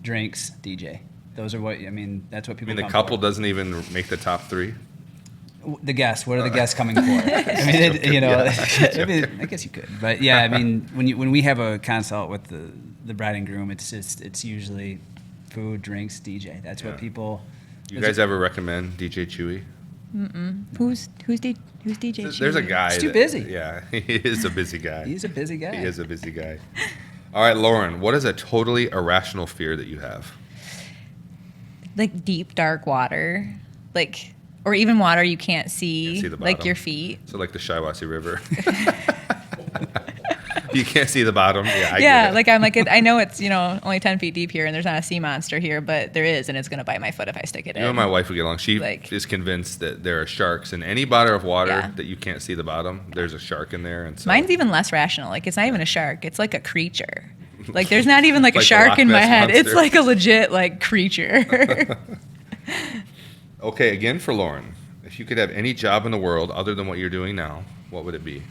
[SPEAKER 3] drinks, DJ. Those are what that's what
[SPEAKER 2] I
[SPEAKER 3] people.
[SPEAKER 2] mean, the
[SPEAKER 3] come
[SPEAKER 2] couple
[SPEAKER 3] for.
[SPEAKER 2] doesn't even make the top 3.
[SPEAKER 3] The guests. What are the guests coming for? I mean, I guess you could, but yeah, I mean, when we have a consult with the bride and groom, it's usually food, drinks, DJ. That's
[SPEAKER 2] Yeah.
[SPEAKER 3] what people.
[SPEAKER 2] You guys ever recommend DJ Chewy?
[SPEAKER 4] Who's DJ?
[SPEAKER 2] There's a
[SPEAKER 4] Chewy?
[SPEAKER 2] guy.
[SPEAKER 3] He's too
[SPEAKER 2] that-
[SPEAKER 3] busy.
[SPEAKER 2] Yeah, he is a busy guy.
[SPEAKER 3] He's a busy guy.
[SPEAKER 2] He is a busy guy. All right, Lauren, what is a totally irrational fear that you have?
[SPEAKER 4] Like deep dark water, like or even water you can't see,
[SPEAKER 2] See the
[SPEAKER 4] like
[SPEAKER 2] bottom.
[SPEAKER 4] your feet.
[SPEAKER 2] So like the Shiawassee River. You can't see the bottom. Yeah, I
[SPEAKER 4] Yeah,
[SPEAKER 2] get it.
[SPEAKER 4] like I'm like I know it's only 10 feet deep here, and there's not a sea monster here, but there is, and it's gonna bite my foot if I stick it in.
[SPEAKER 2] You and my wife would get along. She
[SPEAKER 4] Like-
[SPEAKER 2] is convinced that there are sharks in any body of water
[SPEAKER 4] Yeah.
[SPEAKER 2] that you can't see the bottom. There's a shark in there, and so
[SPEAKER 4] Mine's even less rational. Like it's not even a shark; it's like a creature. Like there's not even like
[SPEAKER 2] Like
[SPEAKER 4] a
[SPEAKER 2] the
[SPEAKER 4] shark
[SPEAKER 2] Loch
[SPEAKER 4] in my
[SPEAKER 2] Ness
[SPEAKER 4] head. It's
[SPEAKER 2] Monster.
[SPEAKER 4] like a legit like creature.
[SPEAKER 2] Okay, again for Lauren. If you could have any job in the world other than what you're doing now, what would it be?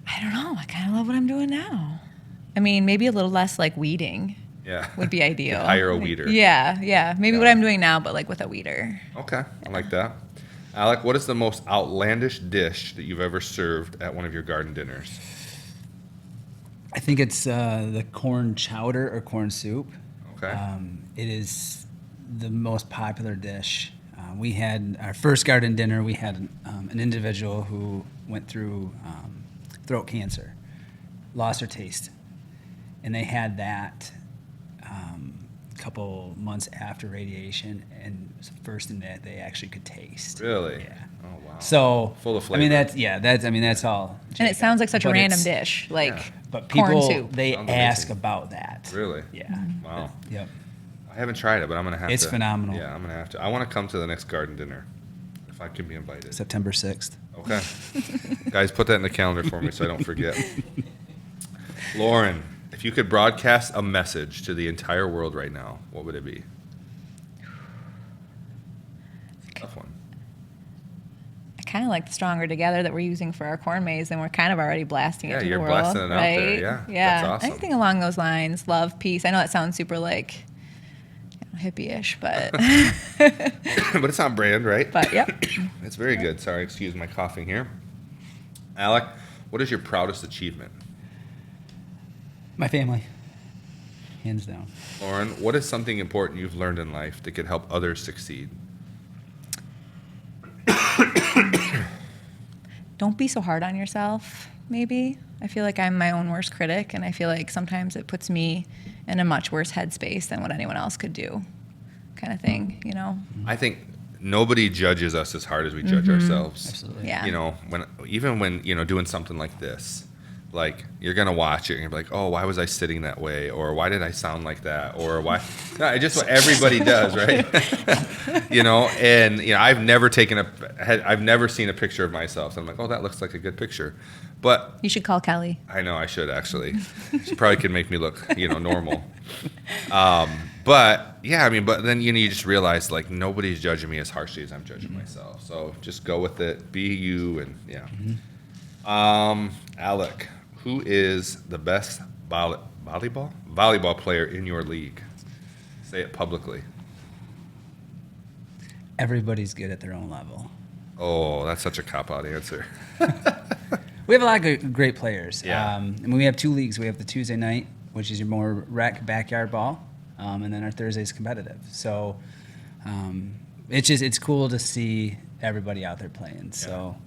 [SPEAKER 4] I don't know. I kind of love what I'm doing now. I mean, maybe a little less like weeding
[SPEAKER 2] Yeah.
[SPEAKER 4] would be ideal.
[SPEAKER 2] Hire a
[SPEAKER 4] Like,
[SPEAKER 2] weeder.
[SPEAKER 4] Yeah. Maybe
[SPEAKER 2] Got
[SPEAKER 4] what
[SPEAKER 2] it.
[SPEAKER 4] I'm doing now, but like with a weeder.
[SPEAKER 2] Okay, I like that. Alec, what is the most outlandish dish that you've ever served at one of your garden dinners?
[SPEAKER 3] I think it's the corn chowder or corn soup.
[SPEAKER 2] Okay.
[SPEAKER 3] It is the most popular dish. We had our first garden dinner. We had an individual who went through throat cancer, lost her taste, and they had that a couple months after radiation, and it was the first thing that they actually could taste.
[SPEAKER 2] Really?
[SPEAKER 3] Yeah.
[SPEAKER 2] Oh wow.
[SPEAKER 3] So
[SPEAKER 2] Full of
[SPEAKER 3] I mean,
[SPEAKER 2] flavor.
[SPEAKER 3] that's all.
[SPEAKER 4] And it sounds like such a
[SPEAKER 3] But
[SPEAKER 4] random
[SPEAKER 3] it's-
[SPEAKER 4] dish, like
[SPEAKER 2] Yeah.
[SPEAKER 3] But
[SPEAKER 4] corn
[SPEAKER 3] people
[SPEAKER 4] soup.
[SPEAKER 3] they
[SPEAKER 2] Sounds
[SPEAKER 3] ask
[SPEAKER 2] amazing.
[SPEAKER 3] about that.
[SPEAKER 2] Really?
[SPEAKER 3] Yeah.
[SPEAKER 2] Wow.
[SPEAKER 3] Yep.
[SPEAKER 2] I haven't tried it, but I'm gonna have
[SPEAKER 3] It's
[SPEAKER 2] to.
[SPEAKER 3] phenomenal.
[SPEAKER 2] Yeah, I'm gonna have to. I want to come to the next garden dinner, if I can be invited.
[SPEAKER 3] September 6th.
[SPEAKER 2] Okay. Guys, put that in the calendar for me so I don't forget. Lauren, if you could broadcast a message to the entire world right now, what would it be? Tough one.
[SPEAKER 4] I kind of like the stronger together that we're using for our corn maze, and we're kind of already blasting
[SPEAKER 2] Yeah,
[SPEAKER 4] it to
[SPEAKER 2] you're
[SPEAKER 4] the world,
[SPEAKER 2] blasting it out
[SPEAKER 4] right?
[SPEAKER 2] there, yeah.
[SPEAKER 4] Yeah,
[SPEAKER 2] That's awesome.
[SPEAKER 4] anything along those lines. Love, peace. I know that sounds super like hippie-ish, but
[SPEAKER 2] But it's on brand, right?
[SPEAKER 4] but yep.
[SPEAKER 2] It's very good. Sorry, excuse my coughing here. Alec, what is your proudest achievement?
[SPEAKER 3] My family, hands down.
[SPEAKER 2] Lauren, what is something important you've learned in life that could help others succeed?
[SPEAKER 4] Don't be so hard on yourself, maybe. I feel like I'm my own worst critic, and I feel like sometimes it puts me in a much worse headspace than what anyone else could do, kind of thing, you know?
[SPEAKER 2] I think nobody judges us as hard as we judge ourselves.
[SPEAKER 3] Absolutely.
[SPEAKER 4] Yeah.
[SPEAKER 2] You know, when doing something like this, like you're gonna watch it and you're like, oh, why was I sitting that way, or why did I sound like that, or why? No, it's just what everybody does, right? I've never seen a picture of myself. So I'm like, oh, that looks like a good picture, but
[SPEAKER 4] You should call Kelly.
[SPEAKER 2] I know I should actually. She probably could make me look, normal. But then you just realize like nobody's judging me as harshly as I'm judging myself. So just go with it, be you, and yeah. Alec, who is the best volleyball player in your league? Say it publicly.
[SPEAKER 3] Everybody's good at their own level.
[SPEAKER 2] Oh, that's such a cop-out answer.
[SPEAKER 3] We have a lot of great players.
[SPEAKER 2] Yeah.
[SPEAKER 3] And we have two leagues. We have the Tuesday night, which is your more rec backyard ball, and then our Thursday's competitive. So it's cool to see everybody out there playing. So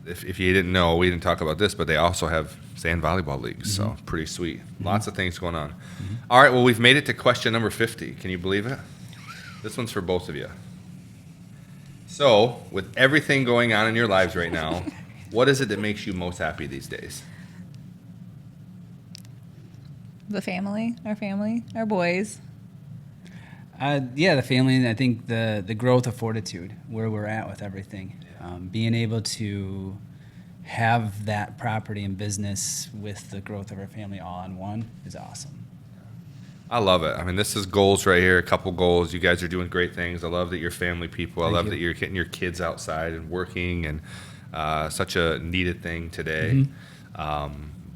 [SPEAKER 2] If you didn't know, we didn't talk about this, but they also have sand volleyball leagues, so pretty sweet. Lots of things going on. All right, well, we've made it to question number 50. Can you believe it? This one's for both of you. So, with everything going on in your lives right now, what is it that makes you most happy these days?
[SPEAKER 4] The family, our boys.
[SPEAKER 3] the family, and I think the growth of Fortitude, where we're at with everything. Being able to have that property and business with the growth of our family all on one is awesome.
[SPEAKER 2] I love it. I mean, this is goals right here, a couple goals. You guys are doing great things. I love that you're family people. I
[SPEAKER 3] Thank
[SPEAKER 2] love
[SPEAKER 3] you.
[SPEAKER 2] that you're getting your kids outside and working, and such a needed thing today.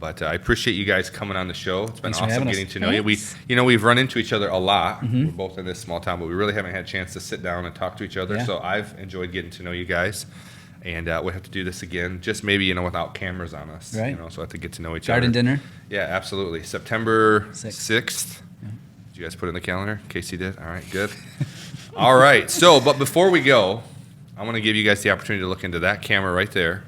[SPEAKER 2] But I appreciate you guys coming on the show. It's been
[SPEAKER 3] Thanks for
[SPEAKER 2] awesome
[SPEAKER 3] having us.
[SPEAKER 2] getting to know you.
[SPEAKER 4] Thanks.
[SPEAKER 2] We've run into each other a lot. We're both in this small town, but we really haven't had a chance to sit down and talk to each other.
[SPEAKER 3] Yeah.
[SPEAKER 2] So I've enjoyed getting to know you guys. And we'll have to do this again, just maybe, without cameras on us.
[SPEAKER 3] Right.
[SPEAKER 2] So I have to get to know each
[SPEAKER 3] Garden
[SPEAKER 2] other.
[SPEAKER 3] dinner.
[SPEAKER 2] Yeah, absolutely. September
[SPEAKER 3] 6th.
[SPEAKER 2] 6th. Did you guys put it in the calendar? In case you did. All right, good. All right. So, but before we go, I want to give you guys the opportunity to look into that camera right there.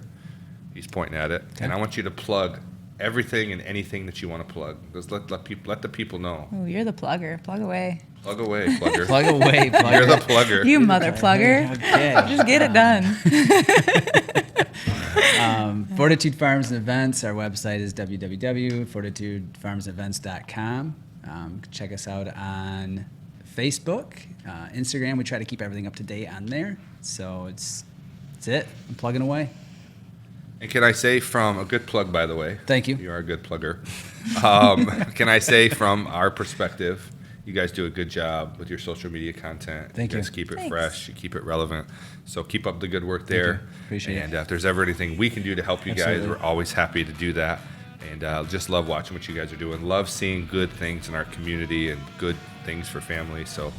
[SPEAKER 2] He's pointing at it.
[SPEAKER 3] Okay.
[SPEAKER 2] And I want you to plug everything and anything that you want to plug. Just let the people know.
[SPEAKER 4] Ooh, you're the plugger. Plug away.
[SPEAKER 2] Plug away, plugger.
[SPEAKER 3] Plug away, plug.
[SPEAKER 2] You're the plugger.
[SPEAKER 4] You mother plugger.
[SPEAKER 3] Okay.
[SPEAKER 4] Just get it done.
[SPEAKER 3] Fortitude Farms Events. Our website is www.fortitudefarmsevents.com. Check us out on Facebook, Instagram. We try to keep everything up to date on there. So that's it. I'm plugging away.
[SPEAKER 2] And can I say from a good plug, by the way?
[SPEAKER 3] Thank you.
[SPEAKER 2] You are a good plugger. Can I say from our perspective, you guys do a good job with your social media content.
[SPEAKER 3] Thank you.
[SPEAKER 2] Guys keep it
[SPEAKER 4] Thanks.
[SPEAKER 2] fresh. You keep it relevant. So keep up the good work there.
[SPEAKER 3] you. Appreciate it.
[SPEAKER 2] And if there's ever anything we can do to help you guys,
[SPEAKER 3] Absolutely.
[SPEAKER 2] we're always happy to do that. And just love watching what you guys are doing. Love seeing good things in our community and good things for families. So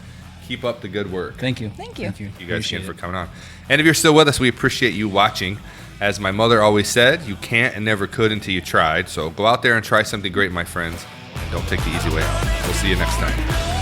[SPEAKER 2] keep up the good work.
[SPEAKER 3] Thank you.
[SPEAKER 4] Thank you.
[SPEAKER 3] Thank you.
[SPEAKER 2] You guys again
[SPEAKER 3] Appreciate
[SPEAKER 2] for
[SPEAKER 3] it.
[SPEAKER 2] coming on. And if you're still with us, we appreciate you watching. As my mother always said, you can't and never could until you tried. So go out there and try something great, my friends. And don't take the easy way out. We'll see you next time.